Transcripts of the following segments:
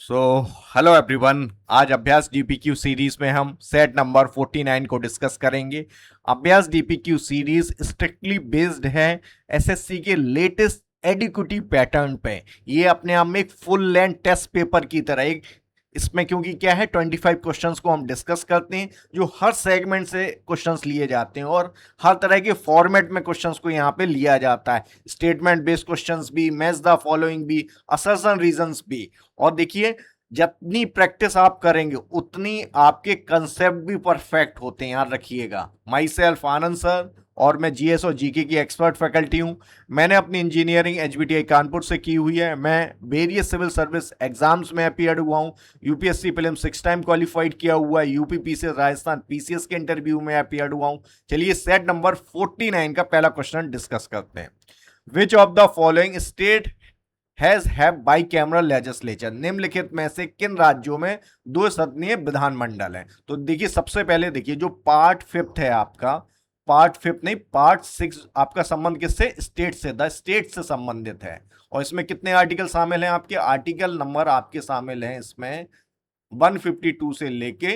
So hello everyone. आज अभ्यास DPQ series में हम सेट नंबर 49 को डिस्कस करेंगे। अभ्यास डीपीक्यू सीरीज स्ट्रिक्टली बेस्ड है एसएससी के लेटेस्ट एडिक्यूटी पैटर्न पे। ये अपने आप में एक फुल लेंथ टेस्ट पेपर की तरह एक इसमें, क्योंकि क्या है 25 क्वेश्चंस को हम डिस्कस करते हैं जो हर सेगमेंट से क्वेश्चंस लिए जाते हैं और हर तरह के फॉर्मेट में क्वेश्चंस को यहाँ पे लिया जाता है। स्टेटमेंट बेस्ड क्वेश्चंस भी, मैच द फॉलोइंग भी, असर्शन रीजंस भी। और देखिए, जितनी प्रैक्टिस आप करेंगे उतनी आपके कंसेप्ट भी परफेक्ट होते हैं, याद रखिएगा। माई सेल्फ आनंद सर, और मैं जीएस और जीके की एक्सपर्ट फैकल्टी हूं। मैंने अपनी इंजीनियरिंग एचबीटीआई कानपुर से की हुई है। मैं वेरियस सिविल सर्विस एग्जाम्स में अपीयर्ड हुआ हूं। यूपीएससी प्रीलिम 6 टाइम क्वालिफाइड किया हुआ है। यूपी पीसीएस राजस्थान पीसीएस के इंटरव्यू में अपीयर्ड हुआ हूं। चलिए सेट नंबर 49 का पहला क्वेश्चन डिस्कस करते हैं। Which of the following state have by cameral legislature? निम्नलिखित में से किन राज्यों में दो सदनीय विधानमंडल है? तो देखिए, सबसे पहले देखिए जो पार्ट 5 है आपका, पार्ट 5 नहीं, पार्ट 6 आपका संबंध किससे? स्टेट से, द स्टेट से संबंधित है। और इसमें कितने आर्टिकल शामिल हैं आपके? आर्टिकल नंबर आपके शामिल हैं इसमें 152 से लेके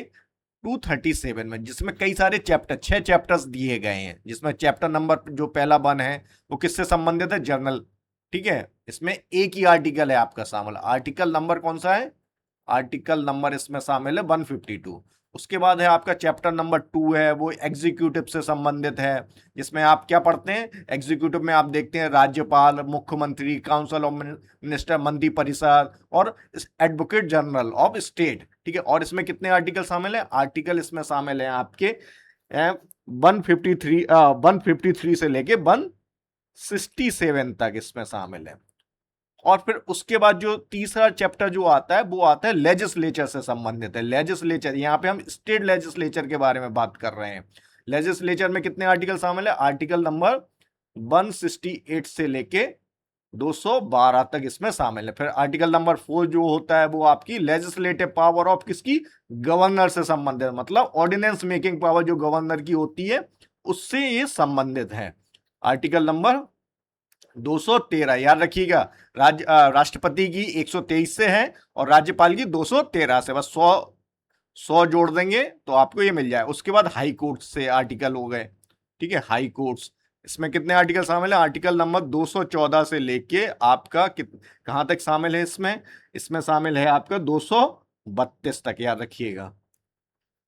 237 में, जिसमें कई सारे चैप्टर, 6 चैप्टर्स दिए गए हैं। जिसमें चैप्टर नंबर जो पहला 1 है वो किससे संबंधित है? जर्नल। ठीक है, इसमें एक ही आर्टिकल है आपका शामिल। आर्टिकल नंबर कौन सा है? आर्टिकल नंबर इसमें शामिल है 152। उसके बाद है आपका चैप्टर नंबर 2 है, वो एग्जीक्यूटिव से संबंधित है। जिसमें आप क्या पढ़ते हैं? एग्जीक्यूटिव में आप देखते हैं राज्यपाल, मुख्यमंत्री, काउंसिल ऑफ मिनिस्टर, मंत्री परिषद और एडवोकेट जनरल ऑफ स्टेट। ठीक है, और इसमें कितने आर्टिकल शामिल है? आर्टिकल इसमें शामिल है आपके 153 से लेके 167 तक इसमें शामिल है। और फिर उसके बाद जो तीसरा चैप्टर जो आता है वो आता है लेजिस्लेचर से संबंधित है। लेजिस्लेचर, यहां पे हम स्टेट लेजिस्लेचर के बारे में बात कर रहे हैं। लेजिस्लेचर में कितने आर्टिकल शामिल है? आर्टिकल नंबर 168 से लेके 212 तक इसमें शामिल है। फिर आर्टिकल नंबर 4 जो होता है वो आपकी लेजिस्लेटिव पावर ऑफ किसकी? गवर्नर से संबंधित, मतलब ऑर्डिनेंस मेकिंग पावर जो गवर्नर की होती है उससे ये संबंधित है। आर्टिकल नंबर 213, याद रखिएगा। राष्ट्रपति की 123 से है और राज्यपाल की 213 से। बस 100 जोड़ देंगे तो आपको ये मिल जाए। उसके बाद हाई कोर्ट से आर्टिकल हो गए। ठीक है, हाई कोर्ट्स, इसमें कितने आर्टिकल शामिल है? आर्टिकल नंबर 214 से लेके आपका कहां तक शामिल है? इसमें शामिल है आपका 232 तक, याद रखिएगा।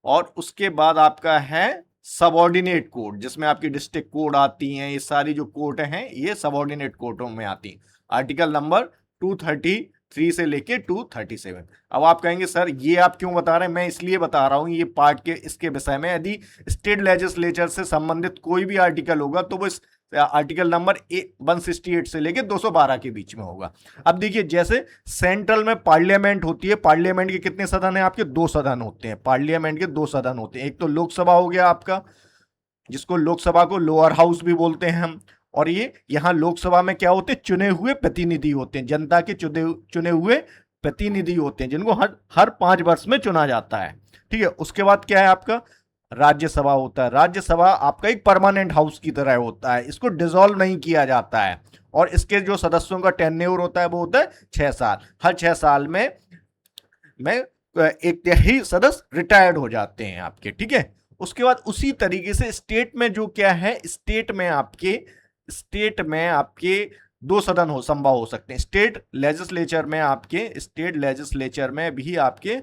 और उसके बाद आपका है सबऑर्डिनेट कोर्ट, जिसमें आपकी डिस्ट्रिक्ट कोर्ट आती हैं। ये सारी जो कोर्ट हैं ये सबऑर्डिनेट कोर्टों में आती हैं। आर्टिकल नंबर 233 से लेके 237। अब आप कहेंगे सर ये आप क्यों बता रहे हैं? मैं इसलिए बता रहा हूं ये पार्ट के इसके विषय में। यदि स्टेट लेजिस्लेचर से संबंधित कोई भी आर्टिकल होगा तो वो इस आर्टिकल नंबर 168 से लेके 212 के बीच में होगा। अब देखिए, जैसे सेंट्रल में पार्लियामेंट होती है, पार्लियामेंट के कितने सदन है आपके? 2 सदन होते हैं। पार्लियामेंट के 2 सदन होते हैं। एक तो लोकसभा हो गया आपका, जिसको लोकसभा को लोअर हाउस भी बोलते हैं हम। और ये यहां लोकसभा में क्या होते हैं? चुने हुए प्रतिनिधि होते हैं, जनता के चुने हुए प्रतिनिधि होते हैं, जिनको हर 5 वर्ष में चुना जाता है। ठीक है, उसके बाद क्या है आपका? राज्यसभा होता है। राज्यसभा आपका एक परमानेंट हाउस की तरह होता है, इसको डिसॉल्व नहीं किया जाता है। और इसके जो सदस्यों का टेन्योर होता है वो होता है 6 साल। हर 6 साल में एक तिहाई सदस्य रिटायर्ड हो जाते हैं आपके। ठीक है, उसके बाद उसी तरीके से स्टेट में जो क्या है, स्टेट में आपके 2 सदन संभव हो सकते हैं। स्टेट लेजिस्लेचर में भी आपके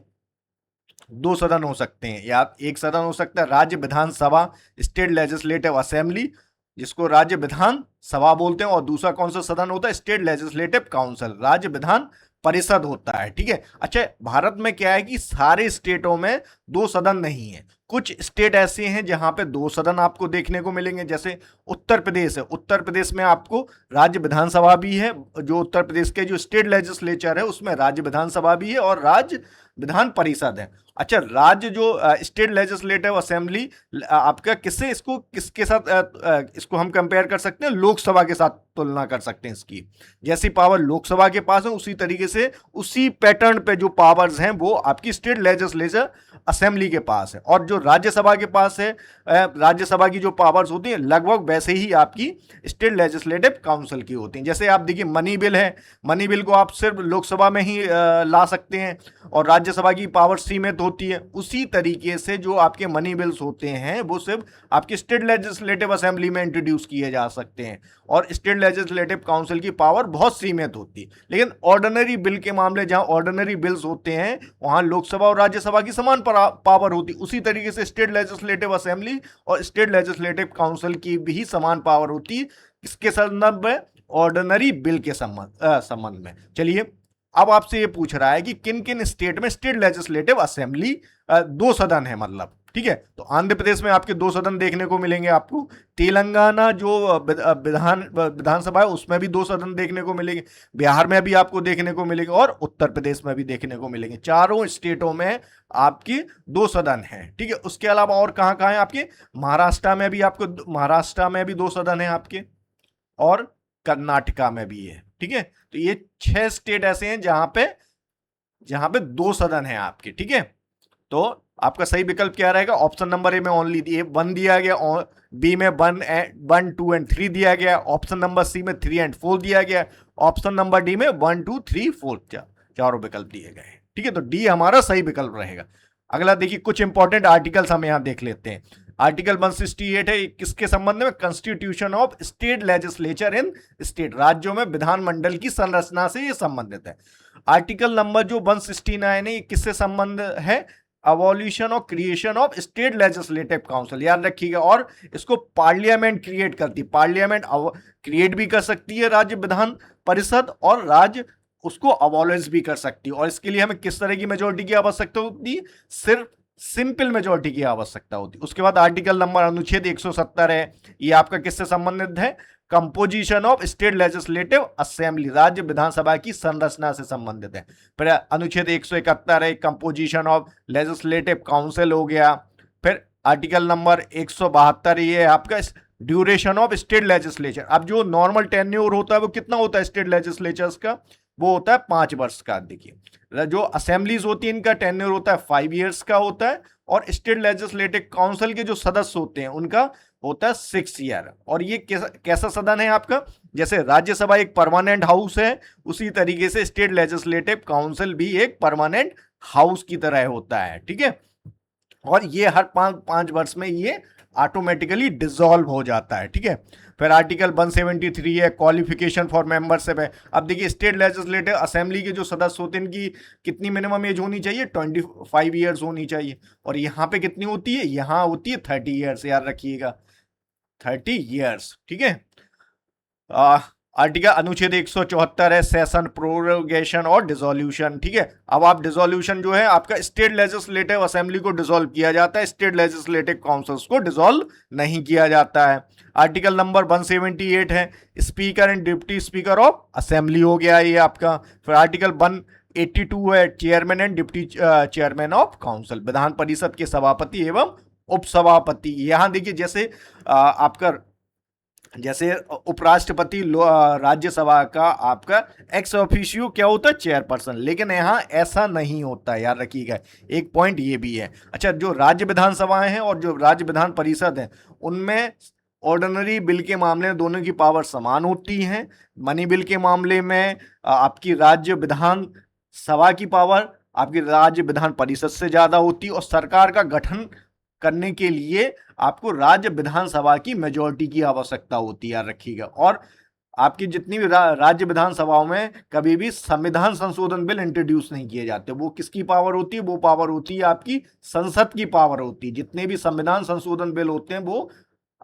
2 सदन हो सकते हैं, या एक सदन हो सकता है राज्य विधानसभा, स्टेट लेजिस्लेटिव असेंबली, जिसको राज्य विधान सभा बोलते हैं। और दूसरा कौन सा सदन होता है? स्टेट लेजिस्लेटिव काउंसिल, राज्य विधान परिषद होता है। ठीक है, अच्छा, भारत में क्या है कि सारे स्टेटों में 2 सदन नहीं है। कुछ स्टेट ऐसे हैं जहां पे 2 सदन आपको देखने को मिलेंगे। जैसे उत्तर प्रदेश है, उत्तर प्रदेश में आपको राज्य विधानसभा भी है। जो उत्तर प्रदेश के जो स्टेट लेजिस्लेचर है उसमें राज्य विधानसभा भी है और राज्य विधान परिषद है। अच्छा, राज्य जो स्टेट लेजिस्लेटिव असेंबली आपका किसके साथ इसको हम कंपेयर कर सकते हैं? लोकसभा के साथ तुलना कर सकते हैं इसकी। जैसी पावर लोकसभा के पास है उसी तरीके से उसी पैटर्न पे जो पावर्स हैं वो आपकी स्टेट लेजिस्लेचर असेंबली के पास है। और जो राज्यसभा के पास है, राज्यसभा की जो पावर्स होती है लगभग वैसे ही आपकी स्टेट लेजिस्लेटिव काउंसिल की होती हैं। जैसे आप देखिए मनी बिल है, मनी बिल को आप सिर्फ लोकसभा में ही ला सकते हैं और राज्यसभा की पावर सीमित होती है। उसी तरीके से जो आपके मनी बिल्स होते हैं वो सिर्फ आपकी स्टेट लेजिस्लेटिव असेंबली में इंट्रोड्यूस किए जा सकते हैं और स्टेट लेजिस्लेटिव काउंसिल की पावर बहुत सीमित होती है। लेकिन ऑर्डिनरी बिल के मामले, जहां ऑर्डिनरी बिल्स होते हैं वहां लोकसभा और राज्यसभा की समान पावर होती है। उसी तरीके से स्टेट लेजिस्लेटिव असेंबली और स्टेट लेजिस्लेटिव काउंसिल की भी समान पावर होती है। किसके संदर्भ में? ऑर्डिनरी बिल के संबंध में। चलिए अब आपसे ये पूछ रहा है कि किन किन स्टेट में स्टेट लेजिस्लेटिव असेंबली 2 सदन है, मतलब ठीक है। तो आंध्र प्रदेश में आपके 2 सदन देखने को मिलेंगे आपको। तेलंगाना जो विधानसभा है उसमें भी 2 सदन देखने को मिलेंगे। बिहार में भी आपको देखने को मिलेंगे और उत्तर प्रदेश में भी देखने को मिलेंगे। चारों स्टेटों में आपके 2 सदन हैं, ठीक है। उसके अलावा और कहां कहां है आपके? महाराष्ट्र में भी 2 सदन है आपके और कर्नाटका में भी है, ठीक है। तो ये 6 स्टेट ऐसे हैं जहां पे 2 सदन है आपके, ठीक है। तो आपका सही विकल्प क्या रहेगा? ऑप्शन नंबर ए में ओनली 1 दिया गया, बी में 1, 2 एंड 3 दिया गया, ऑप्शन नंबर सी में 3 एंड 4 दिया गया, ऑप्शन नंबर डी में 1, 2, 3, 4 चारों विकल्प दिए गए हैं, ठीक है। तो डी हमारा सही विकल्प रहेगा। अगला देखिए, कुछ इंपॉर्टेंट आर्टिकल्स हम यहां देख लेते हैं। आर्टिकल 168 है, किसके संबंध में? Constitution of state legislature in state, राज्यों में विधानमंडल की संरचना से ये संबंधित है। आर्टिकल नंबर जो 169 है ये किससे संबंध है? अबॉलिशन और creation of state legislative council, याद रखिएगा। और इसको पार्लियामेंट क्रिएट करती है, पार्लियामेंट क्रिएट भी कर सकती है राज्य विधान परिषद, और राज्य उसको अबॉलिश भी कर सकती है। और इसके लिए हमें किस तरह की मेजोरिटी की आवश्यकता होती है? सिर्फ सिंपल मेजोरिटी की आवश्यकता होती है। उसके बाद आर्टिकल नंबर अनुच्छेद 170 है, ये आपका किससे संबंधित है? Composition of state legislative assembly, राज्य विधानसभा की संरचना से संबंधित है। फिर अनुच्छेद 171 है, कंपोजिशन ऑफ लेजिस्लेटिव काउंसिल हो गया। फिर आर्टिकल नंबर 172 ये है आपका ड्यूरेशन ऑफ स्टेट लेजिस्लेचर। अब जो नॉर्मल टेन्योर होता है वो कितना होता है स्टेट लेजिस्लेचर्स का? वो होता है 5 वर्ष का। देखिए जो असेंबलीज होती है इनका टेन्योर होता है 5 ईयर्स का होता है, और स्टेट लेजिस्लेटिव काउंसिल के जो सदस्य होते हैं उनका होता है 6 ईयर। और ये कैसा सदन है आपका? जैसे राज्यसभा एक परमानेंट हाउस है, उसी तरीके से स्टेट लेजिस्लेटिव काउंसिल भी एक परमानेंट हाउस की तरह होता है, ठीक है। और ये हर 5 वर्ष में ये ऑटोमेटिकली डिसॉल्व हो जाता है, ठीक है। फिर आर्टिकल 173 है, क्वालिफिकेशन फॉर मेंबरशिप है। अब देखिए स्टेट लेजिस्लेटिव असेंबली के जो सदस्य होते हैं इनकी कितनी मिनिमम एज होनी चाहिए? 25 ईयर्स होनी चाहिए। और यहाँ पे कितनी होती है? यहाँ होती है 30 ईयर्स, याद रखिएगा 30 ईयर्स, ठीक है। आर्टिकल अनुच्छेद 174 है, सेशन प्रोरोगेशन और डिसोल्यूशन, ठीक है। अब आप डिसोल्यूशन जो है आपका स्टेट लेजिस्लेटिव असेंबली को डिसॉल्व किया जाता है, स्टेट लेजिस्लेटिव काउंसिल्स को डिसॉल्व नहीं किया जाता है। आर्टिकल नंबर 178 है, speaker and deputy speaker of assembly हो गया ये आपका। फिर आर्टिकल 182 है, chairman and deputy chairman of council, Vidhan Parishad के सभापति एवं उपसभापति। यहां देखिए जैसे आपका जैसे उपराष्ट्रपति राज्यसभा का आपका एक्स ऑफिशियो क्या होता है? चेयरपर्सन। लेकिन यहाँ ऐसा नहीं होता, याद रखिएगा, एक पॉइंट ये भी है। अच्छा, जो राज्य विधानसभाएं हैं और जो राज्य विधान परिषद है उनमें ऑर्डिनरी बिल के मामले में दोनों की पावर समान होती है। मनी बिल के मामले में आपकी राज्य विधान सभा की पावर आपकी राज्य विधान परिषद से ज्यादा होती है, और सरकार का गठन करने के लिए आपको राज्य विधानसभा की मेजोरिटी की आवश्यकता होती है, याद रखिएगा। और आपकी जितनी भी राज्य विधानसभाओं में कभी भी संविधान संशोधन बिल इंट्रोड्यूस नहीं किए जाते। वो किसकी पावर होती है? वो पावर होती है आपकी संसद की पावर होती है। जितने भी संविधान संशोधन बिल होते हैं वो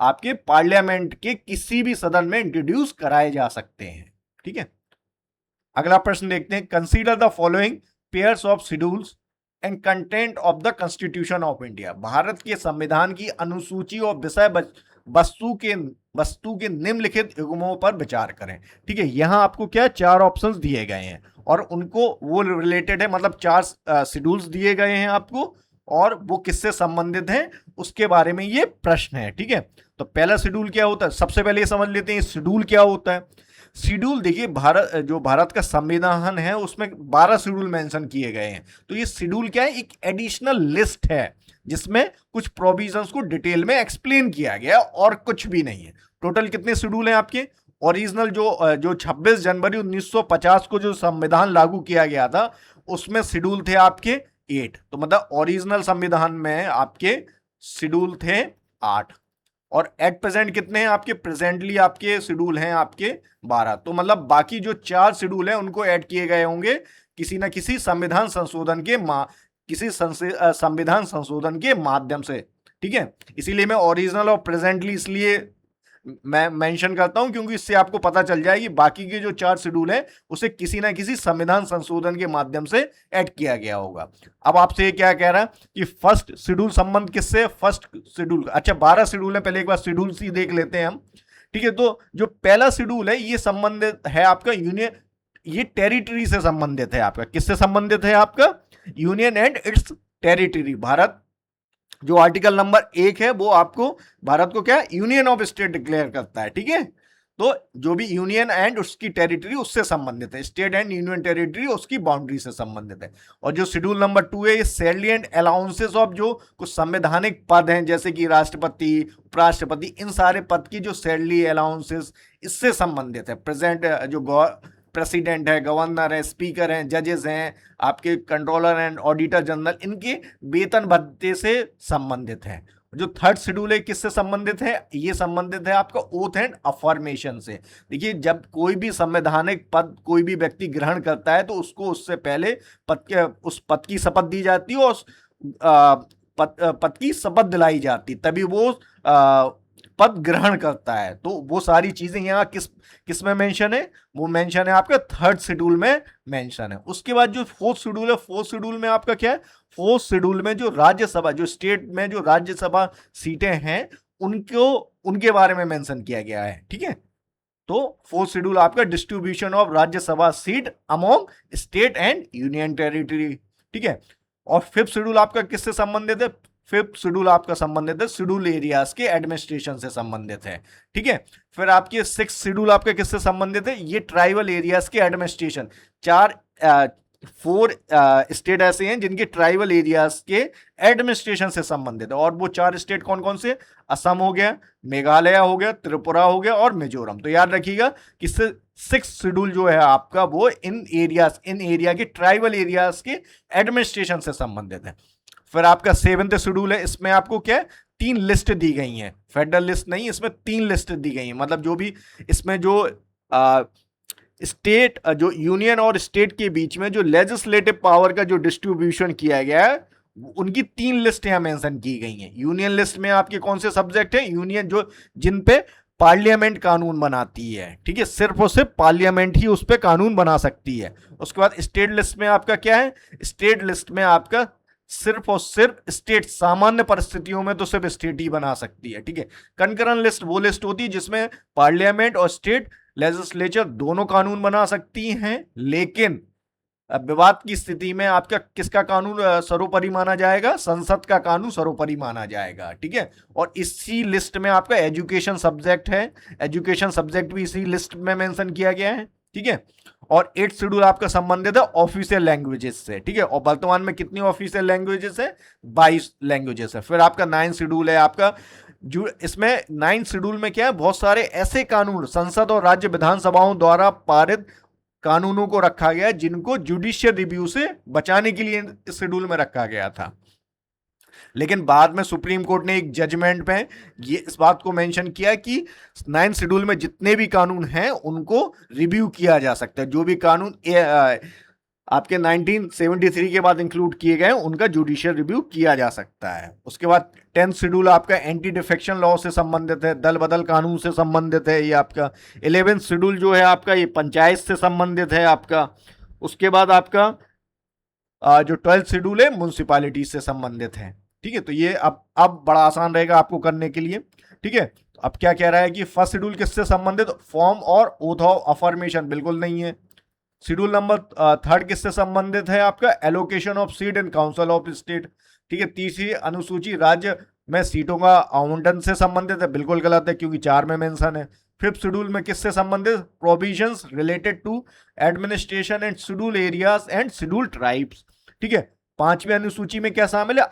आपके पार्लियामेंट के किसी भी सदन में इंट्रोड्यूस कराए जा सकते हैं, ठीक है। अगला प्रश्न देखते हैं, consider the following pairs of schedules and content of the constitution of India. Bharat के संविधान की अनुसूची और विषय वस्तु के निम्नलिखित युग्मों पर विचार करें, ठीक है। यहां आपको क्या 4 ऑप्शंस दिए गए हैं और उनको वो रिलेटेड है, मतलब 4 शेड्यूल्स दिए गए हैं आपको, और वो किससे संबंधित हैं उसके बारे में ये प्रश्न है, ठीक है। तो पहला शेड्यूल क्या होता है? सबसे पहले ये समझ लेते हैं शेड्यूल क्या होता है। शेड्यूल देखिए, भारत का संविधान है उसमें 12 शेड्यूल मेंशन किए गए हैं। तो ये शेड्यूल क्या है, एक एडिशनल लिस्ट है जिसमें कुछ प्रोविजंस को डिटेल में एक्सप्लेन किया गया और कुछ भी नहीं है। टोटल कितने शेड्यूल हैं आपके? ओरिजिनल जो 26 जनवरी 1950 को जो संविधान लागू किया गया था उसमें शेड्यूल थे आपके 8। तो मतलब ओरिजिनल संविधान में आपके शेड्यूल थे 8 और एट प्रेजेंट कितने हैं आपके? प्रेजेंटली आपके शेड्यूल हैं आपके 12। तो मतलब बाकी जो 4 शेड्यूल हैं उनको ऐड किए गए होंगे किसी ना किसी संविधान संशोधन के माध्यम से, ठीक है। इसीलिए मैं ओरिजिनल और प्रेजेंटली इसलिए मैं मेंशन करता हूं क्योंकि इससे आपको पता चल जाए कि बाकी के जो 4 शेड्यूल है उसे किसी ना किसी संविधान संशोधन के माध्यम से ऐड किया गया होगा। अब आपसे ये क्या कह रहा है कि फर्स्ट शेड्यूल संबंध किससे? फर्स्ट शेड्यूल, अच्छा 12 शेड्यूल है, पहले एक बार शेड्यूल सी देख लेते हैं हम, ठीक है। तो जो पहला शेड्यूल है ये संबंधित है आपका यूनियन, ये टेरिटरी से संबंधित है आपका। किससे संबंधित है आपका? Union and it's territory. Bharat, जो आर्टिकल नंबर 1 है वो आपको भारत को क्या यूनियन ऑफ स्टेट डिक्लेयर करता है, ठीक है। तो जो भी यूनियन एंड उसकी टेरिटरी उससे संबंधित है, स्टेट एंड यूनियन टेरिटरी उसकी बाउंड्री से संबंधित है। और जो शेड्यूल नंबर 2 है ये सैलरी एंड अलाउंसेस ऑफ जो कुछ संवैधानिक पद हैं जैसे कि राष्ट्रपति, उपराष्ट्रपति, इन सारे पद की जो सैलरी अलाउंसेस इससे संबंधित है। प्रेजेंट जो प्रेसिडेंट है, गवर्नर है, स्पीकर हैं, जजेस हैं, आपके कंट्रोलर एंड ऑडिटर जनरल, इनके वेतन भत्ते से संबंधित है। जो थर्ड शेड्यूल है किससे संबंधित है? ये संबंधित है आपका ओथ एंड अफर्मेशन से। देखिए, जब कोई भी संवैधानिक पद कोई भी व्यक्ति ग्रहण करता है तो उसको उससे पहले उस पद की शपथ दी जाती है और पद की शपथ दिलाई जाती, तभी वो पद ग्रहण करता है। तो वो सारी चीजें यहाँ किस में मेंशन है? वो मेंशन है आपका थर्ड शेड्यूल में मेंशन है। उसके बाद जो फोर्थ शेड्यूल है, फोर्थ शेड्यूल में आपका क्या है? फोर्थ शेड्यूल में जो राज्यसभा, जो स्टेट में जो राज्यसभा सीटें हैं उनके बारे में मेंशन किया गया है, ठीक है। तो फोर्थ शेड्यूल आपका distribution of Rajya Sabha seat among state and union territory, ठीक है। और फिफ्थ शेड्यूल आपका किससे संबंधित है? फिफ्थ शेड्यूल आपका संबंधित है शेड्यूल एरियाज के एडमिनिस्ट्रेशन से संबंधित है, ठीक है। फिर आपके सिक्स शेड्यूल आपका किससे संबंधित है? ये ट्राइबल एरियाज के एडमिनिस्ट्रेशन। 4 स्टेट ऐसे हैं जिनके ट्राइबल एरियाज के एडमिनिस्ट्रेशन से संबंधित है। और वो 4 स्टेट कौन कौन से? असम हो गया, मेघालय हो गया, त्रिपुरा हो गया और मिजोरम। तो याद रखिएगा कि सिक्स शेड्यूल जो है आपका वो इन एरिया के ट्राइबल एरियाज के एडमिनिस्ट्रेशन से संबंधित है। फिर आपका 7th शेड्यूल है, इसमें आपको क्या है? 3 लिस्ट दी गई हैं, फेडरल लिस्ट नहीं, इसमें 3 लिस्ट दी गई हैं। मतलब जो भी इसमें जो स्टेट, जो यूनियन और स्टेट के बीच में जो लेजिस्लेटिव पावर का जो डिस्ट्रीब्यूशन किया गया है उनकी 3 लिस्ट यहाँ मेंशन की गई हैं। यूनियन लिस्ट में आपके कौन से सब्जेक्ट हैं? यूनियन जो जिन पे पार्लियामेंट कानून बनाती है, ठीक है, सिर्फ और सिर्फ पार्लियामेंट ही उस पर कानून बना सकती है। उसके बाद स्टेट लिस्ट में आपका क्या है? स्टेट लिस्ट में आपका सिर्फ और सिर्फ स्टेट, सामान्य परिस्थितियों में तो सिर्फ स्टेट ही बना सकती है, ठीक है। कंकरंट लिस्ट वो लिस्ट होती है जिसमें पार्लियामेंट और स्टेट लेजिस्लेचर दोनों कानून बना सकती हैं, लेकिन विवाद की स्थिति में आपका किसका कानून सर्वोपरि माना जाएगा? संसद का कानून सर्वोपरि माना जाएगा, ठीक है। और इसी लिस्ट में आपका एजुकेशन सब्जेक्ट है, एजुकेशन सब्जेक्ट भी इसी लिस्ट में मेंशन किया गया है, ठीक है। और 8th शेड्यूल आपका संबंधित है ऑफिशियल लैंग्वेजेस से, ठीक है। और वर्तमान में कितनी ऑफिशियल लैंग्वेजेस है? 22 लैंग्वेजेस है। फिर आपका 9th शेड्यूल है आपका, जो इसमें 9th शेड्यूल में क्या है? बहुत सारे ऐसे कानून संसद और राज्य विधानसभाओं द्वारा पारित कानूनों को रखा गया जिनको जुडिशियल रिव्यू से बचाने के लिए इस शेड्यूल में रखा गया था। लेकिन बाद में सुप्रीम कोर्ट ने एक जजमेंट में ये इस बात को मेंशन किया कि 9th शेड्यूल में जितने भी कानून हैं उनको रिव्यू किया जा सकता है। जो भी कानून आपके 1973 के बाद इंक्लूड किए गए उनका जुडिशियल रिव्यू किया जा सकता है। उसके बाद 10th शेड्यूल आपका एंटी डिफेक्शन लॉ से संबंधित है, दल बदल कानून से संबंधित है ये आपका। 11th शेड्यूल जो है आपका ये पंचायत से संबंधित है आपका। उसके बाद आपका जो 12th शेड्यूल है म्युनिसिपैलिटी से संबंधित है, ठीक है। तो ये अब बड़ा आसान रहेगा आपको करने के लिए, ठीक है। तो अब क्या कह रहा है कि फर्स्ट शेड्यूल किससे संबंधित? फॉर्म और ओथ ऑफ अफर्मेशन बिल्कुल नहीं है। शेड्यूल नंबर 3 किससे संबंधित है आपका? Allocation of seat in council of state, ठीक है। तीसरी अनुसूची राज्य में सीटों का आवंटन से संबंधित है, बिल्कुल गलत है क्योंकि 4 में मेंशन है। 5th शेड्यूल में किससे संबंधित, provisions related to administration and schedule areas and schedule tribes, ठीक है। 5वीं अनुसूची में क्या शामिल है,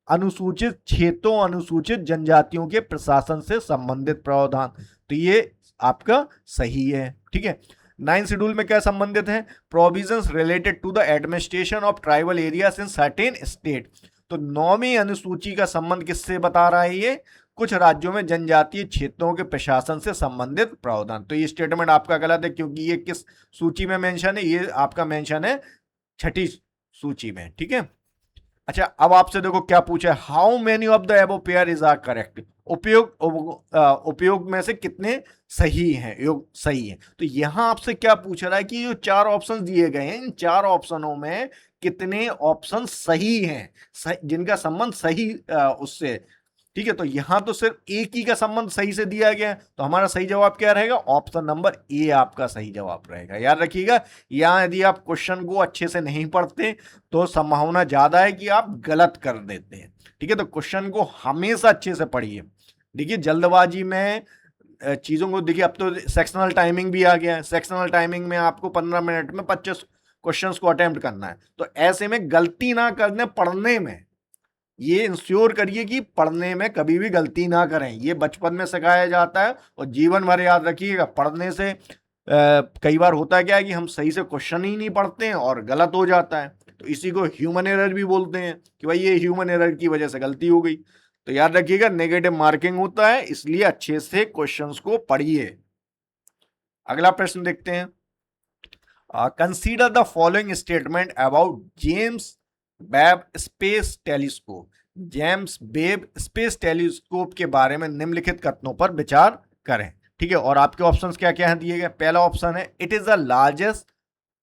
अनुसूचित क्षेत्रों, अनुसूचित जनजातियों के प्रशासन से संबंधित प्रावधान, तो ये आपका सही है, ठीक है। 9th शेड्यूल में क्या संबंधित है, provisions related to the administration of tribal areas in certain state, तो 9वीं अनुसूची का संबंध किससे बता रहा है, ये कुछ राज्यों में जनजातीय क्षेत्रों के प्रशासन से संबंधित प्रावधान। तो ये स्टेटमेंट आपका गलत है क्योंकि ये किस सूची में मेंशन है, ये आपका मेंशन है 6ठी सूची में, ठीक है। अच्छा, अब आपसे देखो क्या पूछा है, how many of the above pair is are correct, उपयोग में से कितने सही हैं, योग सही है। तो यहां आपसे क्या पूछ रहा है कि जो 4 ऑप्शन दिए गए हैं, इन 4 ऑप्शनों में कितने ऑप्शन सही हैं, जिनका संबंध सही उससे, ठीक है। तो यहां तो सिर्फ एक ही का संबंध सही से दिया गया है, तो हमारा सही जवाब क्या रहेगा, ऑप्शन नंबर ए आपका सही जवाब रहेगा। याद रखिएगा, यहां यदि आप क्वेश्चन को अच्छे से नहीं पढ़ते तो संभावना ज्यादा है कि आप गलत कर देते हैं, ठीक है। तो क्वेश्चन को हमेशा अच्छे से पढ़िए। देखिए, जल्दबाजी में चीजों को, देखिए अब तो सेक्शनल टाइमिंग भी आ गया है, सेक्शनल टाइमिंग में आपको 15 मिनट में 25 क्वेश्चंस को अटेम्प्ट करना है, तो ऐसे में गलती ना करने, पढ़ने में ये इंश्योर करिए कि पढ़ने में कभी भी गलती ना करें। ये बचपन में सिखाया जाता है और जीवन भर याद रखिएगा। पढ़ने से कई बार होता है क्या है कि हम सही से क्वेश्चन ही नहीं पढ़ते हैं और गलत हो जाता है, तो इसी को ह्यूमन एरर भी बोलते हैं कि भाई ये ह्यूमन एरर की वजह से गलती हो गई। तो याद रखिएगा, नेगेटिव मार्किंग होता है, इसलिए अच्छे से क्वेश्चंस को पढ़िए। अगला प्रश्न देखते हैं, consider the following statement about James Webb space telescope, James Webb space telescope के बारे में निम्नलिखित कथनों पर विचार करें, ठीक है। और आपके ऑप्शंस क्या क्या हैं दिए गए। पहला ऑप्शन है, it is the largest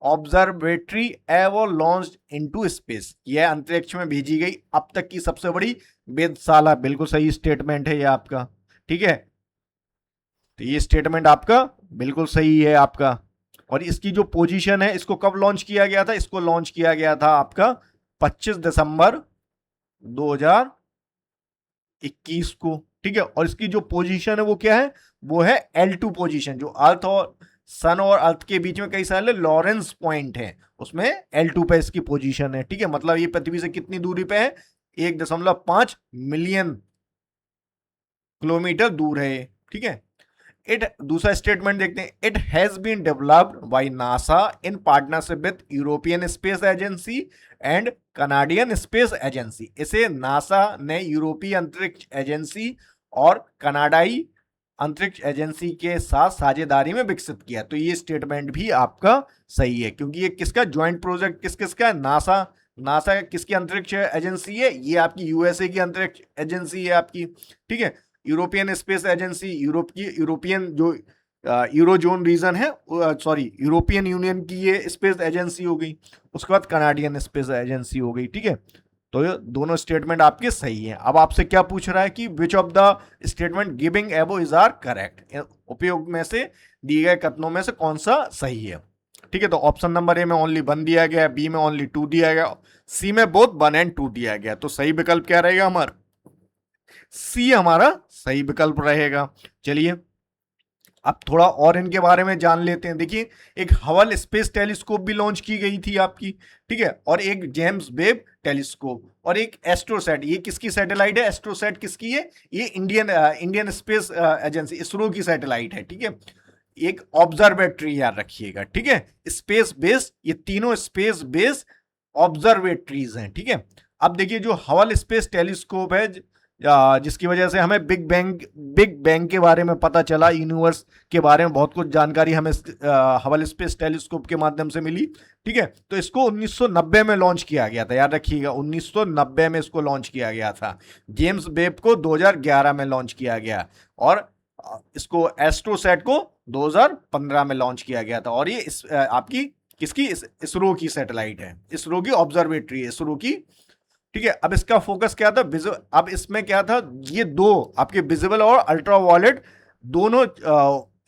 observatory ever launched into space, यह अंतरिक्ष में भेजी गई अब तक की सबसे बड़ी वेधशाला, बिल्कुल सही स्टेटमेंट है ये आपका, ठीक है। तो ये स्टेटमेंट आपका बिल्कुल सही है आपका। और इसकी जो पोजीशन है, इसको कब लॉन्च किया गया था, इसको लॉन्च किया गया था आपका 25 दिसंबर 2021 को, ठीक है। और इसकी जो पोजीशन है वो क्या है, वो है L2 पोजीशन, जो अर्थ और सन और अर्थ के बीच में कई सारे लॉरेंस पॉइंट है, उसमें L2 पे इसकी पोजीशन है, ठीक है। मतलब ये पृथ्वी से कितनी दूरी पे है, 1.5 मिलियन किलोमीटर दूर है, ठीक है। दूसरा स्टेटमेंट देखते हैं, it has been developed by NASA in partnership with European Space Agency and Canadian Space Agency, इसे नासा ने यूरोपीय अंतरिक्ष एजेंसी और कनाडाई अंतरिक्ष एजेंसी के साथ साझेदारी में विकसित किया। तो ये स्टेटमेंट भी आपका सही है क्योंकि ये किसका ज्वाइंट प्रोजेक्ट, किसका है, नासा किसकी अंतरिक्ष एजेंसी है, ये आपकी यूएसए की अंतरिक्ष एजेंसी है आपकी, ठीक है। यूरोपियन स्पेस एजेंसी यूरोपियन जो यूरोजोन रीजन है, सॉरी यूरोपियन यूनियन की ये स्पेस एजेंसी हो गई, उसके बाद कनाडियन स्पेस एजेंसी हो गई, ठीक है। तो ये दोनों स्टेटमेंट आपके सही हैं। अब आपसे क्या पूछ रहा है कि which of the statement giving एबो इज आर करेक्ट, उपयोग में से दिए गए कथनों में से कौन सा सही है, ठीक है। तो ऑप्शन नंबर ए में ओनली 1 दिया गया, बी में ओनली 2 दिया गया, सी में बोथ 1 एंड 2 दिया गया। तो सही विकल्प क्या रहेगा हमारा, सी हमारा सही विकल्प रहेगा। चलिए अब थोड़ा और इनके बारे में जान लेते हैं। देखिए, एक हबल स्पेस टेलीस्कोप भी लॉन्च की गई थी आपकी, ठीक है, और एक जेम्स वेब टेलीस्कोप और एक एस्ट्रोसैट। ये किसकी सैटेलाइट है, एस्ट्रोसैट किसकी है, ये इंडियन स्पेस एजेंसी इसरो की सैटेलाइट है, ठीक है। एक ऑब्जर्वेटरी याद रखिएगा, ठीक है, स्पेस बेस्ड, ये तीनों स्पेस बेस्ड ऑब्जर्वेटरीज हैं, ठीक है। अब देखिए, जो हबल स्पेस टेलीस्कोप है, जिसकी वजह से हमें बिग बैंग के बारे में पता चला, यूनिवर्स के बारे में बहुत कुछ जानकारी हमें हबल स्पेस टेलीस्कोप के माध्यम से मिली, ठीक है। तो इसको 1990 में लॉन्च किया गया था, याद रखिएगा 1990 में इसको लॉन्च किया गया था। जेम्स वेब को 2011 में लॉन्च किया गया और इसको एस्ट्रोसैट को 2015 में लॉन्च किया गया था। और ये आपकी किसकी, इसरो की सैटेलाइट है, इसरो की ऑब्जर्वेटरी है, इसरो की, ठीक है। अब इसका फोकस क्या था, अब इसमें क्या था, ये दो आपके विजिबल और अल्ट्रावायलेट दोनों